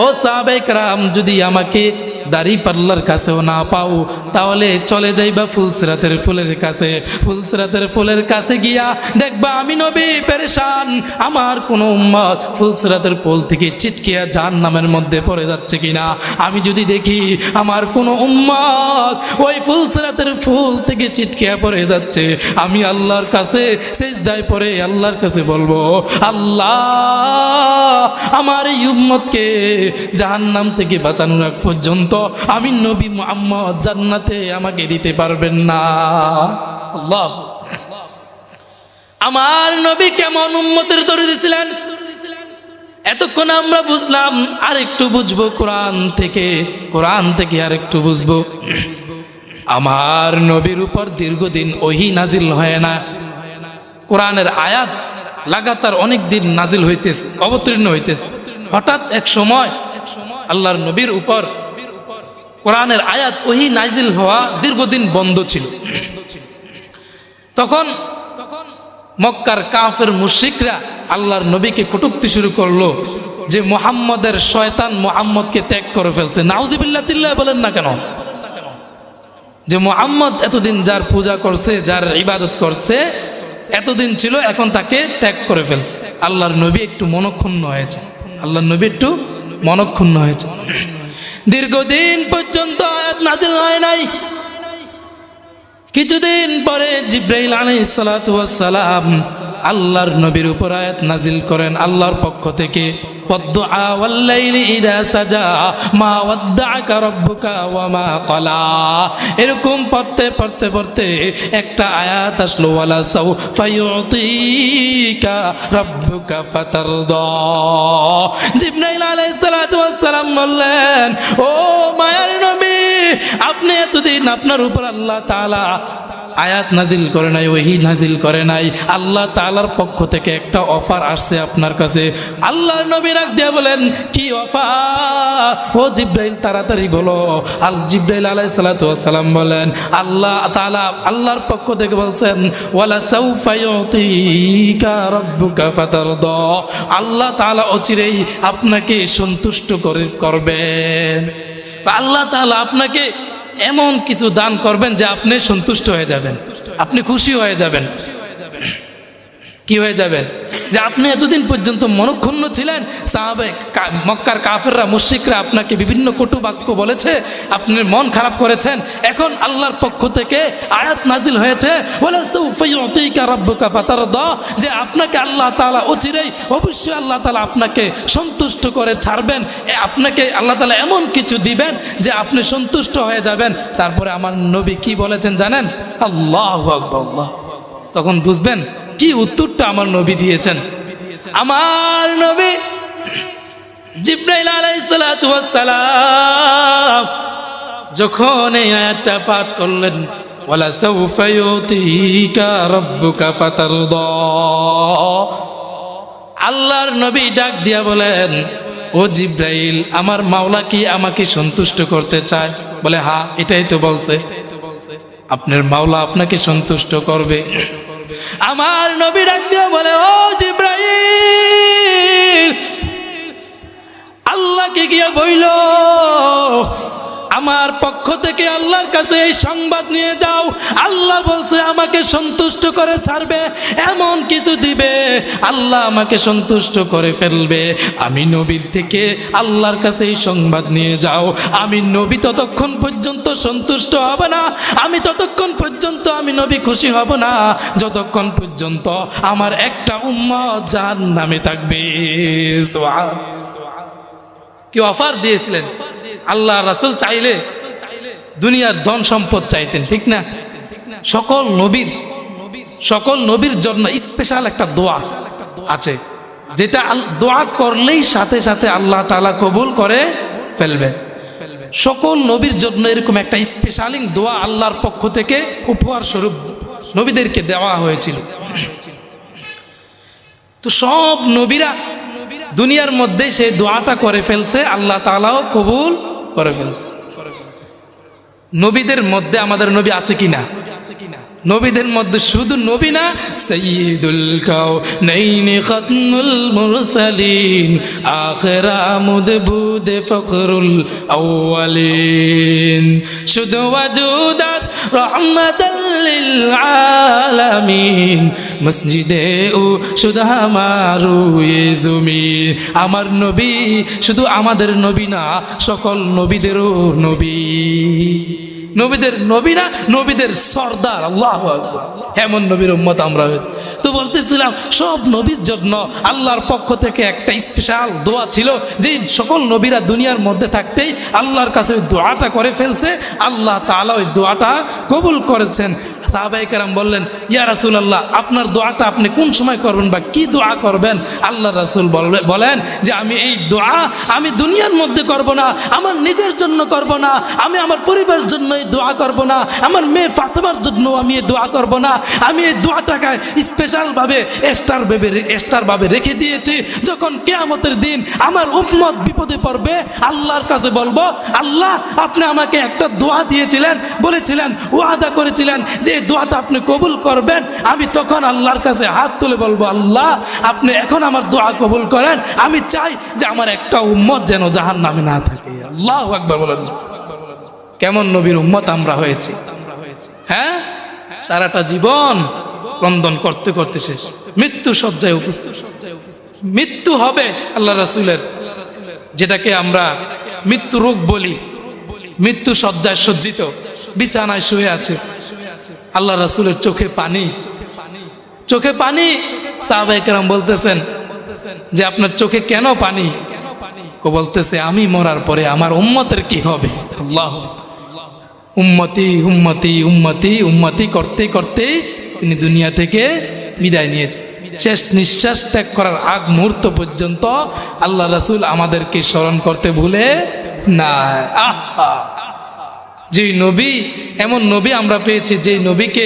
ও সাহাবায়ে কেরাম, যদি আমাকে দাড়ি পাল্লার কাছেও না পাও তাহলে চলে যাইবা ফুলসিরাতের ফুলের কাছে। ফুলসিরাতের ফুলের কাছে গিয়া দেখবা আমি নবী পেরেশান, আমার কোনো উম্মত ফুলসিরাতের পোল থেকে ছিটকিয়া জাহান্নামের মধ্যে পড়ে যাচ্ছে কিনা। আমি যদি দেখি আমার কোনো উম্মত ওই ফুলসিরাতের ফুল থেকে ছিটকিয়া পড়ে যাচ্ছে, আমি আল্লাহর কাছে সিজদায় পড়ে আল্লাহর কাছে বলবো, আল্লাহ আমার এই উম্মতকে জাহান্নাম থেকে বাঁচানোর আগ পর্যন্ত আমি নবী মুহাম্মদ জান্নাতে আমাকে দিতে পারবেন না। আল্লাহ, আমার নবী কেমন উম্মতের দরদি ছিলেন এতক্ষণ আমরা বুঝলাম, আর একটু বুঝবো কোরআন থেকে আর একটু বুঝবো। আমার নবীর উপর দীর্ঘদিন ওহী নাজিল হয় না, কোরআনের আয়াত লাগাতার অনেক দিন নাজিল হইতেছে, অবতীর্ণ হইতেছে। হঠাৎ এক সময় আল্লাহর নবীর উপর কোরআনের আয়াত ওহী নাজিল হওয়া দীর্ঘদিন বন্ধ ছিল। তখন মক্কার কাফের মুশরিকরা আল্লাহর নবীকে কটূক্তি শুরু করলো যে মুহাম্মদের শয়তান মুহাম্মদকে ত্যাগ করে ফেলছে। নাউযুবিল্লাহ, চিল্লায় বলেন না কেন? যে মুহাম্মদ এতদিন যার পূজা করছে, যার ইবাদত করছে, এতদিন ছিল, এখন তাকে ত্যাগ করে ফেলছে। আল্লাহর নবী একটু মনক্ষুণ্ণ হয়েছে, আল্লাহর নবী একটু মনক্ষুণ্ণ হয়েছে। দীর্ঘদিন পর্যন্ত আয়াত নাজিল হয় নাই। কিছুদিন পরে জিবরাইল আলাইহিস সালাতু ওয়াস সালাম আল্লাহর নবীর উপর আয়াত নাজিল করেন আল্লাহর পক্ষ থেকে, ওয়াদ্দুআ ওয়াল্লাইলি ইযা সাজা মা ওয়াদ্দাআকা রাব্বুকা ওয়া মা ক্বালা। এরকম পড়তে একটা আয়াত আসলো, ওয়ালা সাউফা ইউতিকা রাব্বুকা ফাতারদা। জিবরাইল আলাইহিস সালাতু ওয়াস সালাম বললেন, ও মায়ার নবী, আপনি এতদিন আপনার উপর আল্লাহ তাআলা আয়াত নাজিল করে নাই, ওহী নাজিল করে নাই, আল্লাহ তাআলার পক্ষ থেকে একটা অফার আসছে আপনার কাছে। আল্লাহর নবী রাগ দিয়ে বলেন, কি অফার? ও জিবরাইল তাড়াতাড়ি বলো। জিবরাইল আলাইহিস সালাতু ওয়াস সালাম বলেন, আল্লাহ তাআলা আল্লাহর পক্ষ থেকে বলছেন, ওয়ালা সাউফা ইউতিকা রাব্বুকা ফাতারদা। আল্লাহ তাআলা অচিরেই আপনাকে সন্তুষ্ট করবেন। আল্লাহ তাআলা আপনাকে এমন কিছু দান করবেন যে আপনি সন্তুষ্ট হয়ে যাবেন, আপনি খুশি হয়ে যাবেন। কি হয়ে যাবেন? যে আপনি এতদিন পর্যন্ত মনক্ষুণ্ণ ছিলেন, সাহাবে মক্কার কাফেররা মুশরিকরা আপনাকে বিভিন্ন কটু বাক্য বলেছে, আপনি মন খারাপ করেছেন, এখন আল্লাহর পক্ষ থেকে আয়াত নাজিল হয়েছে, ওয়ালা সাউফা ইউতিকা রাব্বুকা ফাতারদা, যে আপনাকে আল্লাহ তাআলা অচিরেই অবশ্যই আল্লাহ তাআলা আপনাকে সন্তুষ্ট করে ছাড়বেন, আপনাকে আল্লাহ তাআলা এমন কিছু দিবেন যে আপনি সন্তুষ্ট হয়ে যাবেন। তারপরে আমার নবী কি বলেছেন জানেন? আল্লাহু আকবার। তখন বুঝবেন কি উত্তরটা আমার নবী দিয়েছেন। আমার নবী জিবরাইল আলাইহিস সালাতু ওয়াস সালাম যখন এই আয়াতটা পাঠ করলেন, ওয়ালা সাউফা ইউতিকা রাব্বুকা ফাতারদা, আল্লাহর নবী ডাক দিয়া বলেন, ও জিবরাইল, আমার মাওলা কি আমাকে সন্তুষ্ট করতে চায়? বলে, হ্যাঁ, এটাই তো বলছে, আপনার মাওলা আপনাকে সন্তুষ্ট করবে। আমার নবী ডাক দিয়ে বলে, ও জিবরাইল, আল্লাহকে গিয়ে বইল আমার পক্ষ থেকে আল্লাহর কাছে এই সংবাদ নিয়ে যাও, আল্লাহ বলছে আমাকে সন্তুষ্ট করে ছাড়বে, এমন কিছু দিবে, আল্লাহ আমাকে সন্তুষ্ট করে ফেলবে। আমি নবীর থেকে আল্লাহর কাছে এই সংবাদ নিয়ে যাও। আমি নবী ততক্ষণ পর্যন্ত সন্তুষ্ট হব না, আমি ততক্ষণ পর্যন্ত আমি নবী খুশি হব না যতক্ষণ পর্যন্ত আমার একটা উম্মত জাহান্নামে থাকবে। কি অফার দিয়েছিলেন! আল্লাহ রাসূল চাইলে দুনিয়ার ধন সম্পদ চাইতেন, ঠিক না? সকল নবীর জন্য স্পেশাল একটা দোয়া আছে, যেটা দোয়া করলেই সাথে সাথে আল্লাহ তাআলা কবুল করে ফেলবেন। সকল নবীর জন্য এরকম একটা স্পেশালিং দোয়া আল্লাহর পক্ষ থেকে উপহার স্বরূপ নবীদেরকে দেওয়া হয়েছিল। তো সব নবীরা দুনিয়ার মধ্যে সেই দোয়াটা করে ফেলছে, আল্লাহ তাআলাও কবুল করে ফেলছে। নবীদের মধ্যে আমাদের নবী আছে কিনা? নবীদের মধ্যে শুধু নবী না, সাইয়্যিদুল কাউনাইনি খাতমুল মুরসালিন আখির আমুদ বুদে ফখরুল আউয়ালিন শুধু ওয়াজুদাত রাহমাতাল লিল আলামিন মসজিদে ও শুধু আমারু জমিন। আমার নবী শুধু আমাদের নবী না, সকল নবীদেরও নবী। নবীদের নবী না, নবীদের সর্দার। আল্লাহু আকবার। এমন নবীর উম্মত আমরা হয়েছি। তো বলতেছিলাম সব নবীর জন্য আল্লাহর পক্ষ থেকে একটা স্পেশাল দোয়া ছিল, যে সকল নবীরা দুনিয়ার মধ্যে থাকতেই আল্লাহর কাছে ওই দোয়াটা করে ফেলছে, আল্লাহ তাআলা ওই দোয়াটা কবুল করেছেন। সাহাবায়ে কেরাম বললেন, ইয়া রাসূলুল্লাহ, আপনার দোয়াটা আপনি কোন সময় করবেন বা কি দোয়া করবেন? আল্লাহ রাসূল বলেন যে আমি এই দোয়া আমি দুনিয়ার মধ্যে করব না, আমার নিজের জন্য করব না, আমি আমার পরিবারের জন্য এই দোয়া করব না, আমার মেয়ে ফাতেমার জন্য আমি এই দোয়া করব না, আমি এই দোয়াটাকে স্পেশালভাবে এক্সট্রাভাবে রেখে দিয়েছি। যখন কিয়ামতের দিন আমার উম্মত বিপদে পড়বে, আল্লাহর কাছে বলবো, আল্লাহ আপনি আমাকে একটা দোয়া দিয়েছিলেন, বলেছিলেন, ওয়াদা করেছিলেন যে দোয়াটা আপনি কবুল করবেন। আমি তখন আল্লাহর কাছে হাত তুলে বলবো, আল্লাহ আপনি এখন আমার দোয়া কবুল করেন। আমি চাই যে আমার একটা উম্মত যেন জাহান্নামে না থাকে। আল্লাহু আকবার বলেন। কেমন নবীর উম্মত আমরা হয়েছি, হ্যাঁ? সারাটা জীবন ক্রন্দন করতে করতে শেষ, মৃত্যু শয্যায় উপস্থিত। মৃত্যু হবে আল্লাহ রাসূলের, যেটাকে আমরা মৃত্যু রোগ বলি, মৃত্যু শয্যায় সজ্জিত, বিছানায় শুয়ে আছে, আল্লাহ রাসূলের চোখে পানি। সাহাবায়ে কেরাম বলতেছেন যে আপনার চোখে কেন পানি? ও বলতেছে আমি মরার পরে আমার উম্মতের কি হবে? আল্লাহ, উম্মতি উম্মতি উম্মতি উম্মতি করতে করতে তিনি দুনিয়া থেকে বিদায় নিয়েছে। শেষ নিঃশ্বাস ত্যাগ করার আগ মুহূর্ত পর্যন্ত আল্লাহ রাসূল আমাদেরকে স্মরণ করতে ভুলে না। যে নবী, এমন নবী আমরা পেয়েছি, যে নবীকে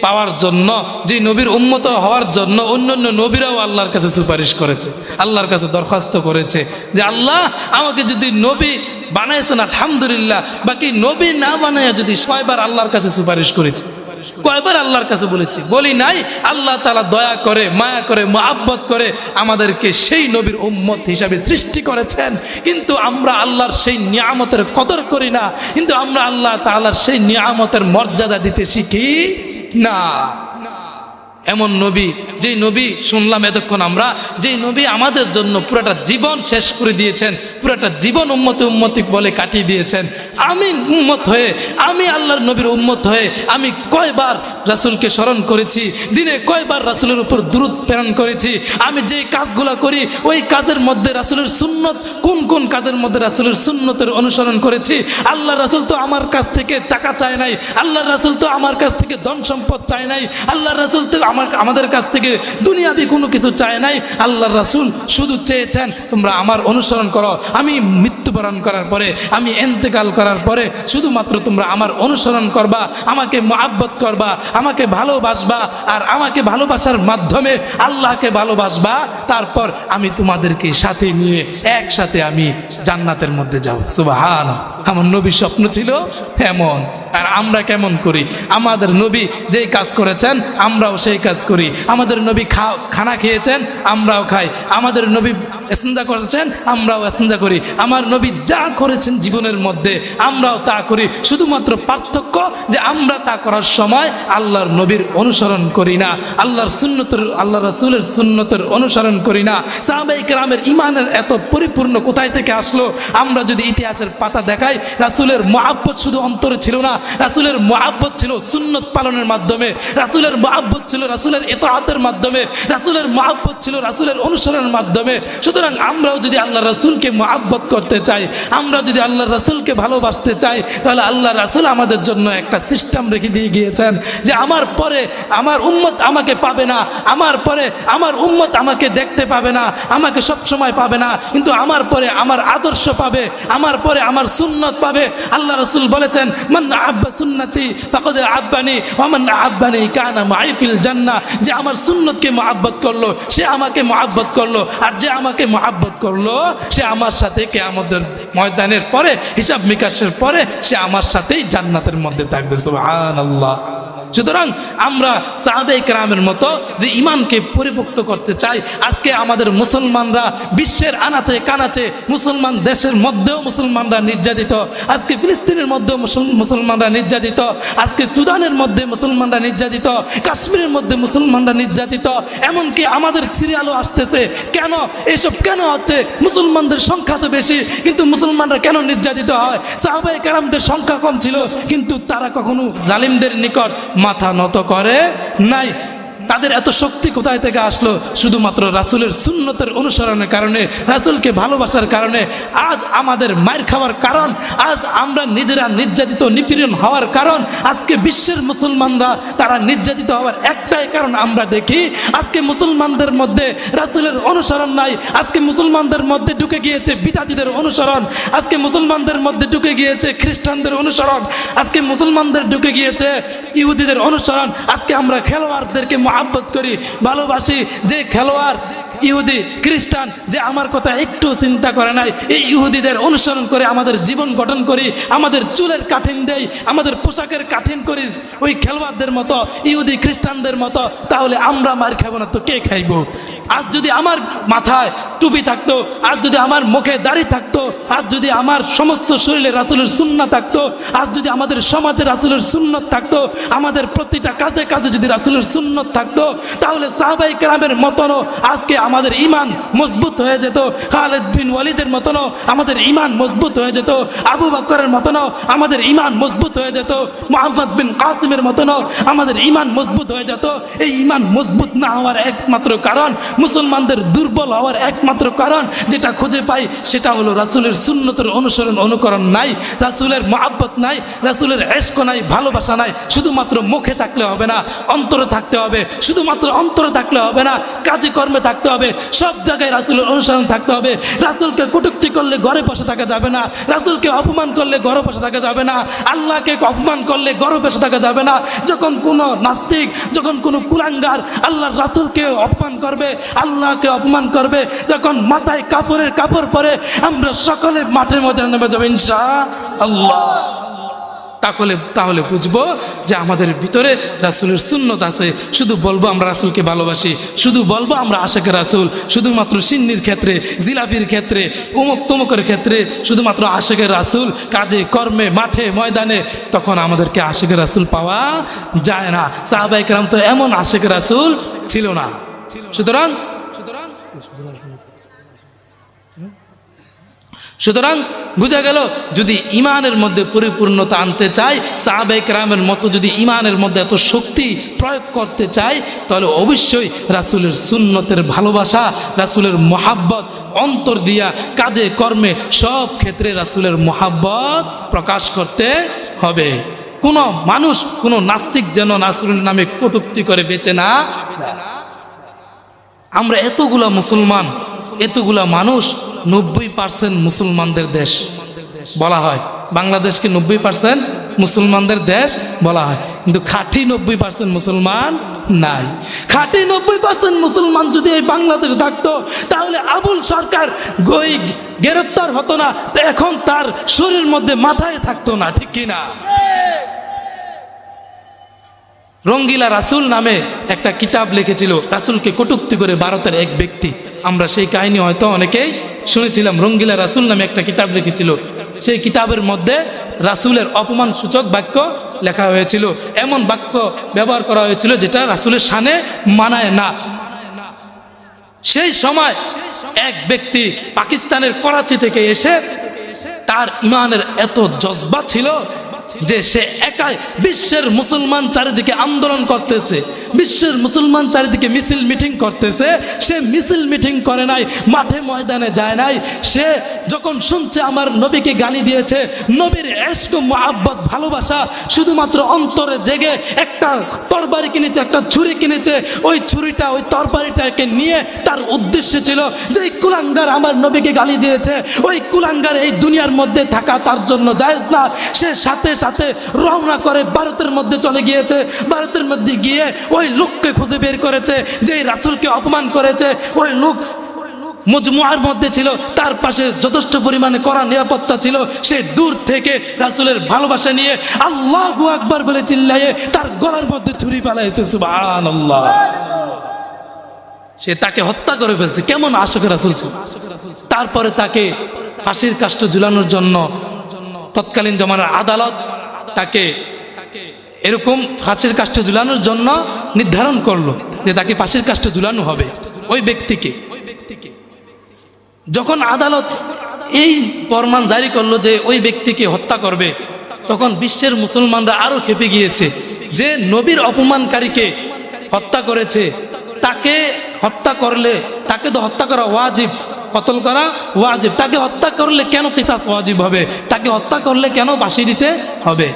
পাওয়ার জন্য, যে নবীর উম্মত হওয়ার জন্য অন্যান্য নবীরাও আল্লাহর কাছে সুপারিশ করেছে, আল্লাহর কাছে দরখাস্ত করেছে যে আল্লাহ আমাকে যদি নবী বানাইছেন আলহামদুলিল্লাহ, বাকি নবী না বানাইয়া যদি কয়বার আল্লাহর কাছে সুপারিশ করেছি, কয়বার আল্লাহর কাছে বলেছি? বলি নাই। আল্লাহ তাআলা দয়া করে, মায়া করে, মুহাব্বত করে আমাদেরকে সেই নবীর উম্মত হিসাবে সৃষ্টি করেছেন, কিন্তু আমরা আল্লাহর সেই নিয়ামতের কদর করি না, কিন্তু আমরা আল্লাহ তাআলার সেই নিয়ামতের মর্যাদা দিতে শিখি না। এমন নবী, যেই নবী শুনলাম এতক্ষণ আমরা, যেই নবী আমাদের জন্য পুরাটা জীবন শেষ করে দিয়েছেন, পুরাটা জীবন উম্মতে উম্মতি বলে কাটিয়ে দিয়েছেন। আমি উম্মত হয়ে, আমি আল্লাহর নবীর উম্মত হয়ে আমি কয়বার রাসূলকে স্মরণ করেছি, দিনে কয়বার রাসূলের উপর দুরূদ প্রেরণ করেছি। আমি যে কাজগুলো করি ওই কাজের মধ্যে রাসূলের সুন্নত, কোন কোন কাজের মধ্যে রাসূলের সুন্নতের অনুসরণ করেছি। আল্লাহ রাসূল তো আমার কাছ থেকে টাকা চায় নাই, আল্লাহ রাসূল তো আমার কাছ থেকে ধন সম্পদ চায় নাই, আল্লাহ রাসূল তো আমাদের কাছ থেকে দুনিয়াবি কোনো কিছু চায় নাই। আল্লাহর রাসূল শুধু চেয়েছেন তোমরা আমার অনুসরণ করো, আমি মৃত্যুবরণ করার পরে, আমি ইন্তেকাল করার পরে শুধুমাত্র তোমরা আমার অনুসরণ করবা, আমাকে মুহাব্বত করবা, আমাকে ভালোবাসবা, আর আমাকে ভালোবাসার মাধ্যমে আল্লাহকে ভালোবাসবা। তারপর আমি তোমাদেরকে সাথে নিয়ে একসাথে আমি জান্নাতের মধ্যে যাব। সুবহানাল্লাহ। আমার নবীর স্বপ্ন ছিল এমন। আর আমরা কেমন করি? আমাদের নবী যেই কাজ করেছেন আমরাও সেই কাজ করি। আমাদের নবী খানা খেয়েছেন, আমরাও খাই। আমাদের নবী ইসতিনজা করেছেন, আমরাও ইসতিনজা করি। আমার নবী যা করেছেন জীবনের মধ্যে আমরাও তা করি। শুধুমাত্র পার্থক্য যে আমরা তা করার সময় আল্লাহর নবীর অনুসরণ করি না, আল্লাহর সুন্নতের, আল্লাহ রাসূলের সুন্নতের অনুসরণ করি না। সাহাবায়ে কেরামের ঈমানের এত পরিপূর্ণ কোথায় থেকে আসলো? আমরা যদি ইতিহাসের পাতা দেখাই, রাসূলের মুহাব্বত শুধু অন্তরে ছিল না, রাসূলের মুহাব্বত ছিল সুন্নত পালনের মাধ্যমে, রাসূলের মুহাব্বত ছিল রাসূলের ইতাআতের মাধ্যমে, রাসূলের মুহাব্বত ছিল রাসূলের অনুসরণের মাধ্যমে। শুধু সুতরাং আমরাও যদি আল্লাহ রাসূলকে মহব্বত করতে চাই, আমরা যদি আল্লাহ রাসূলকে ভালোবাসতে চাই, তাহলে আল্লাহ রাসূল আমাদের জন্য একটা সিস্টেম রেখে দিয়ে গিয়েছেন যে আমার পরে আমার উম্মত আমাকে পাবে না, আমার পরে আমার উম্মত আমাকে দেখতে পাবে না, আমাকে সব সময় পাবে না, কিন্তু আমার পরে আমার আদর্শ পাবে, আমার পরে আমার সুন্নত পাবে। আল্লাহ রাসূল বলেছেন, মান আহাব্বা সুন্নতি ফাকাদ আহাব্বানি ওয়া মান আহাব্বানি কানা মাই ফিল জান্নাহ। যে আমার সুন্নতকে মহব্বত করলো সে আমাকে মহব্বত করলো, আর যে আমাকে মহব্বত করলো সে আমার সাথে কিয়ামতের ময়দানের পরে, হিসাব নিকাশের পরে সে আমার সাথেই জান্নাতের মধ্যে থাকবে। সুবহানাল্লাহ। সুতরাং আমরা সাহাবায়ে কেরামের মতো যে ইমানকে পরিপক্ত করতে চাই, আজকে আমাদের মুসলমানরা বিশ্বের আনাচে কানাচে, মুসলমান দেশের মধ্যেও মুসলমানরা নির্যাতিত, আজকে ফিলিস্তিনের মধ্যেও মুসলমানরা নির্যাতিত, আজকে সুদানের মধ্যে মুসলমানরা নির্যাতিত, কাশ্মীরের মধ্যে মুসলমানরা নির্যাতিত, এমনকি আমাদের সিরিয়ালও আসতেছে। কেন এসব কেন হচ্ছে? মুসলমানদের সংখ্যা তো বেশি, কিন্তু মুসলমানরা কেন নির্যাতিত হয়? সাহাবায়ে কেরামদের সংখ্যা কম ছিল, কিন্তু তারা কখনো জালিমদের নিকট মাথা নত করে নাই। তাদের এত শক্তি কোথায় থেকে আসলো? শুধুমাত্র রাসূলের সুন্নতের অনুসরণের কারণে, রাসূলকে ভালোবাসার কারণে। আজ আমাদের মার খাওয়ার কারণ, আজ আমরা নিজেরা নির্যাতিত নিপীড়ন হওয়ার কারণ, আজকে বিশ্বের মুসলমানরা তারা নির্যাতিত হওয়ার একটাই কারণ আমরা দেখি, আজকে মুসলমানদের মধ্যে রাসূলের অনুসরণ নাই, আজকে মুসলমানদের মধ্যে ঢুকে গিয়েছে বিদাতীদের অনুসরণ, আজকে মুসলমানদের মধ্যে ঢুকে গিয়েছে খ্রিস্টানদের অনুসরণ, আজকে মুসলমানদের ঢুকে গিয়েছে ইহুদিদের অনুসরণ। আজকে আমরা খেলোয়াড়দেরকে মহব্বত করি, ভালোবাসি, যে খেলোয়াড় ইহুদি খ্রিস্টান যে আমার কথা একটু চিন্তা করে নাই, এই ইহুদিদের অনুসরণ করে আমাদের জীবন গঠন করি, আমাদের চুলের কাঠিন দেই, আমাদের পোশাকের কাঠিন করি ওই খেলোয়াড়দের মতো, ইহুদি খ্রিস্টানদের মতো, তাহলে আমরা মার খাবো না তো কে খাইব? আজ যদি আমার মাথায় টুপি থাকতো, আজ যদি আমার মুখে দাড়ি থাকতো, আজ যদি আমার সমস্ত শরীরে রাসূলের সুন্নাত থাকতো, আজ যদি আমাদের সমাজে রাসূলের সুন্নাত থাকতো, আমাদের প্রতিটা কাজে কাজে যদি রাসূলের সুন্নাত থাকতো, তাহলে সাহাবায়ে কেরামের মতনও আজকে আমাদের ঈমান মজবুত হয়ে যেত, খালিদ বিন ওয়ালিদের মতনও আমাদের ঈমান মজবুত হয়ে যেত, আবু বকরের মতনও আমাদের ঈমান মজবুত হয়ে যেত, মুহাম্মদ বিন কাসিমের মতনও আমাদের ঈমান মজবুত হয়ে যেত। এই ঈমান মজবুত না হওয়ার একমাত্র কারণ, মুসলমানদের দুর্বল হওয়ার একমাত্র কারণ যেটা খুঁজে পাই সেটা হলো রাসূলের সুন্নতের অনুসরণ অনুকরণ নাই, রাসূলের মহব্বত নাই, রাসূলের ইশক নাই, ভালোবাসা নাই। শুধুমাত্র মুখে থাকলে হবে না, অন্তরে থাকতে হবে। শুধুমাত্র অন্তরে থাকলে হবে না, কাজে কর্মে থাকতে হবে, সব জায়গায় রাসূলের অনুসরণ থাকতে হবে। রাসূলকে কটূক্তি করলে ঘরে বসে থাকা যাবে না, রাসূলকে অপমান করলে ঘরে বসে থাকা যাবে না, আল্লাহকে অপমান করলে ঘরে বসে থাকা যাবে না। যখন কোনো নাস্তিক, যখন কোনো কুলাঙ্গার আল্লাহর রাসূলকে অপমান করবে, আল্লাহকে অপমান করবে, তখন মাথায় কাপড়ের কাপড় পরে আমরা সকলে মাঠের মধ্যে নেমে যাবো ইনশাআল্লাহ। তাহলে বুঝবো যে আমাদের ভিতরে রাসূলের সুন্নত আছে। শুধু বলবো আমরা রাসূলকে ভালোবাসি, শুধু বলবো আমরা আশিকে রাসূল, শুধুমাত্র সিন্নির ক্ষেত্রে, জিলাপির ক্ষেত্রে, উমুক তুমুকের ক্ষেত্রে শুধুমাত্র আশিকে রাসূল, কাজে কর্মে মাঠে ময়দানে, তখন আমাদেরকে আশিকে রাসূল পাওয়া যায় না। সাহাবায়ে কেরাম তো এমন আশিকে রাসূল ছিল না। সুতরাং বুঝা গেল, যদি ইমানের মধ্যে পরিপূর্ণতা আনতে চাই, সাহাবায়ে কেরামের মতো যদি ইমানের মধ্যে এত শক্তি প্রয়োগ করতে চাই, তাহলে অবশ্যই রাসূলের সুন্নতের ভালোবাসা, রাসূলের মহাব্বত অন্তর দিয়া কাজে কর্মে সব ক্ষেত্রে রাসূলের মহাব্বত প্রকাশ করতে হবে। কোনো মানুষ, কোনো নাস্তিক যেন রাসূলের নামে কটূক্তি করে বেঁচে না। আমরা এতগুলা মুসলমান, এতগুলা মানুষ, 90% মুসলমানদের দেশ বলা হয়, বাংলাদেশকে 90% মুসলমানদের দেশ বলা হয়, কিন্তু খাঁটি 90% মুসলমান নাই। খাঁটি 90% মুসলমান যদি এই বাংলাদেশে থাকতো, তাহলে আবুল সরকার গ্রেফতার হতো না, তো এখন তার শরীরের মধ্যে মাথায় থাকতো না, ঠিক কিনা? রঙ্গিলা রাসূল নামে একটা কিতাব লিখেছিল, রাসূলকে কটূক্তি করে ভারতের এক ব্যক্তি। আমরা সেই কাহিনী হয়তো অনেকেই শুনেছিলাম। রঙ্গিলা রাসূল নামে একটা কিতাব লিখেছিল, সেই কিতাবের মধ্যে রাসূলের অপমান সূচক বাক্য লেখা হয়েছিল, এমন বাক্য ব্যবহার করা হয়েছিল যেটা রাসূলের শানে মানায় না। সেই সময় এক ব্যক্তি পাকিস্তানের করাচি থেকে এসে, তার ইমানের এত জজবা ছিল, যে সে একাই বিশ্বের মুসলমান চারিদিকে আন্দোলন করতেছে, বিশ্বের মুসলমান চারিদিকে মিছিল মিটিং করতেছে। সে মিছিল মিটিং করে নাই, মাঠে ময়দানে যায় নাই। সে যখন শুনছে আমার নবীকে গালি দিয়েছে, নবীর ইশক মুহাব্বত ভালোবাসা শুধুমাত্র অন্তরে জেগে একটা তরবারি কিনেছে, একটা ছুরি কিনেছে। ওই ছুরিটা ওই তরবারিটাকে নিয়ে তার উদ্দেশ্য ছিল যে এই কুলাঙ্গার আমার নবীকে গালি দিয়েছে, ওই কুলাঙ্গার এই দুনিয়ার মধ্যে থাকা তার জন্য জায়েজ না। সে সাথে সাথে রওনা করে ভারতের মধ্যে চলে গিয়েছে। ভারতের মধ্যে গিয়ে ওই লোককে খুঁজে বের করেছে যে রাসূলকে অপমান করেছে। ওই লোক মজমুয়ার মধ্যে ছিল, তার পাশে যথেষ্ট পরিমাণে কড়া নিরাপত্তা ছিল। সে দূর থেকে রাসূলের ভালোবাসা নিয়ে আল্লাহু আকবার বলে চিল্লায়ে তার গলার মধ্যে ছুরি ফেলাইছে। সুবহানাল্লাহ। সে তাকে হত্যা করে ফেলছে। কেমন আশিক রাসূল ছিল। তারপরে তাকে ফাঁসির কাষ্ঠে ঝুলানোর জন্য তৎকালীন জমানার আদালত তাকে এরকম ফাঁসির কাষ্ঠে ঝুলানোর জন্য নির্ধারণ করলো যে তাকে ফাঁসির কাষ্ঠে ঝুলানো হবে ওই ব্যক্তিকে। যখন আদালত এই ফরমান জারি করলো যে ওই ব্যক্তিকে হত্যা করবে, তখন বিশ্বের মুসলমানরা আরো ক্ষেপে গিয়েছে যে নবীর অপমানকারীকে হত্যা করেছে, তাকে হত্যা করলে তাকে তো হত্যা করা ওয়াজিব, কতল করা ওয়াজিব। তাকে হত্যা করলে কেন কিসাস ওয়াজিব হবে? তাকে হত্যা করলে কেন ফাঁসি দিতে হবে?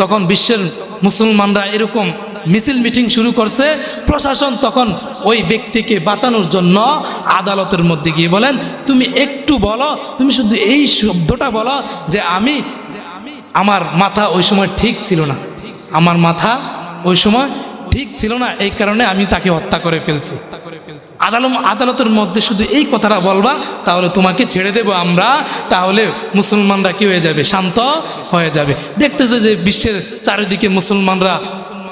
তখন বিশ্বের মুসলমানরা এরকম মিছিল মিটিং শুরু করছে। প্রশাসন তখন ওই ব্যক্তিকে বাঁচানোর জন্য আদালতের মধ্যে গিয়ে বলেন, তুমি একটু বলো, তুমি শুধু এই শব্দটা বলো যে আমার মাথা ওই সময় ঠিক ছিল না, আমার মাথা ওই সময় ঠিক ছিল না, এই কারণে আমি তাকে হত্যা করে ফেলছি। আদালতের মধ্যে শুধু এই কথাটা বলবা, তাহলে তোমাকে ছেড়ে দেব আমরা। তাহলে মুসলমানরা কি হয়ে যাবে? শান্ত হয়ে যাবে। দেখতেছে যে বিশ্বের চারিদিকে মুসলমানরা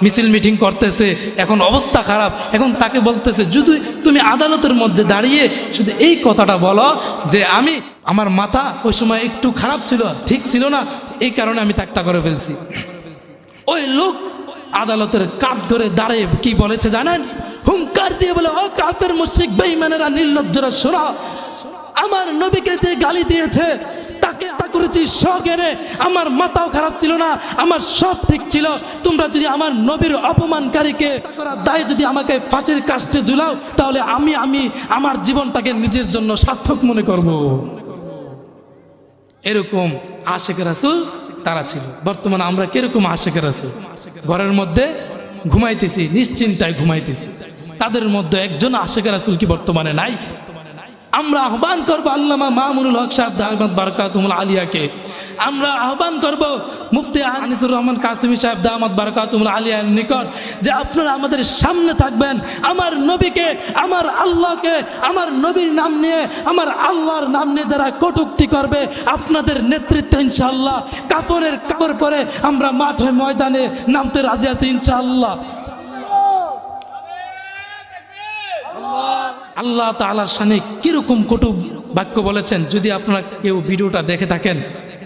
মিছিল মিটিং করতেছে, এখন অবস্থা খারাপ। এখন তাকে বলতেছে, যদি তুমি আদালতের মধ্যে দাঁড়িয়ে শুধু এই কথাটা বলো যে আমার মাথা ওই সময় একটু খারাপ ছিল, ঠিক ছিল না, এই কারণে আমি হত্যা করে ফেলছি। ওই লোক আদালতের কাঠ ধরে দাঁড়িয়ে কি বলেছে জানেন? হুঙ্কার দিয়ে বলে, ও কাফের মুশরিক বেঈমানেরা, নির্লজ্জরা, শোনো, আমার নবীকে যে গালি দিয়েছে তাকে হত্যা করেছি সজ্ঞানে। আমার মাথাও খারাপ ছিল না, আমার সব ঠিক ছিল। তোমরা যদি আমার নবীর অপমানকারীকে করার দায় যদি আমাকে ফাঁসির কাষ্ঠে ঝুলাও, তাহলে আমি আমার জীবনটাকে নিজের জন্য সার্থক মনে করব। এরকম আশিক রাসূল তারা ছিল। বর্তমানে আমরা কিরকম আশিক রাসূল? ঘরের মধ্যে ঘুমাইতেছি, নিশ্চিন্তায় ঘুমাইতেছি। তাদের মধ্যে একজন আশিক রাসূল কি বর্তমানে নাই? আমরা আহ্বান করবো আল্লামা মামুনুল হক সাহেব দামাত বারাকাতুহুল আলিয়াকে, আমরা আহ্বান করব মুফতি আনিসুর রহমান কাসেমি সাহেব দামাত বারাকাতুহুল আলিয়ার নিকট যে আপনারা আমাদের সামনে থাকবেন। আমার নবীকে, আমার আল্লাহকে, আমার নবীর নাম নিয়ে, আমার আল্লাহর নাম নিয়ে যারা কটূক্তি করবে, আপনাদের নেতৃত্বে ইনশাআল্লাহ কাফনের কাপড় পরে আমরা মাঠে ময়দানে নামতে রাজি আছি ইনশাআল্লাহ। আল্লাহ তাআলার শানে কিরকম কটু বাক্য বলেছেন, যদি আপনারা কেউ ভিডিওটা দেখে থাকেন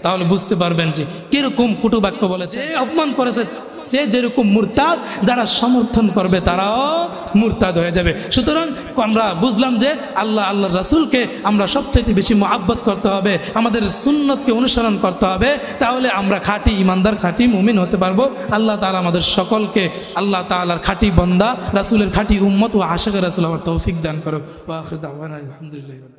তাহলে বুঝতে পারবেন যে কিরকম কটু বাক্য বলেছে। অপমান করেছে সে যেরকম মুরতাদ, যারা সমর্থন করবে তারাও মুরতাদ হয়ে যাবে। সুতরাং আমরা বুঝলাম যে আল্লাহর রাসূলকে আমরা সবচেয়ে বেশি মহব্বত করতে হবে, আমাদের সুন্নতকে অনুসরণ করতে হবে, তাহলে আমরা খাঁটি ইমানদার, খাঁটি মুমিন হতে পারবো। আল্লাহ তাআলা আমাদের সকলকে আল্লাহ তাআলার খাঁটি বান্দা, রাসূলের খাঁটি উম্মত ও আশিক রাসূল হওয়ার তৌফিক দান করুক। ওয়া আখিরু দাওয়ানা আলহামদুলিল্লাহ।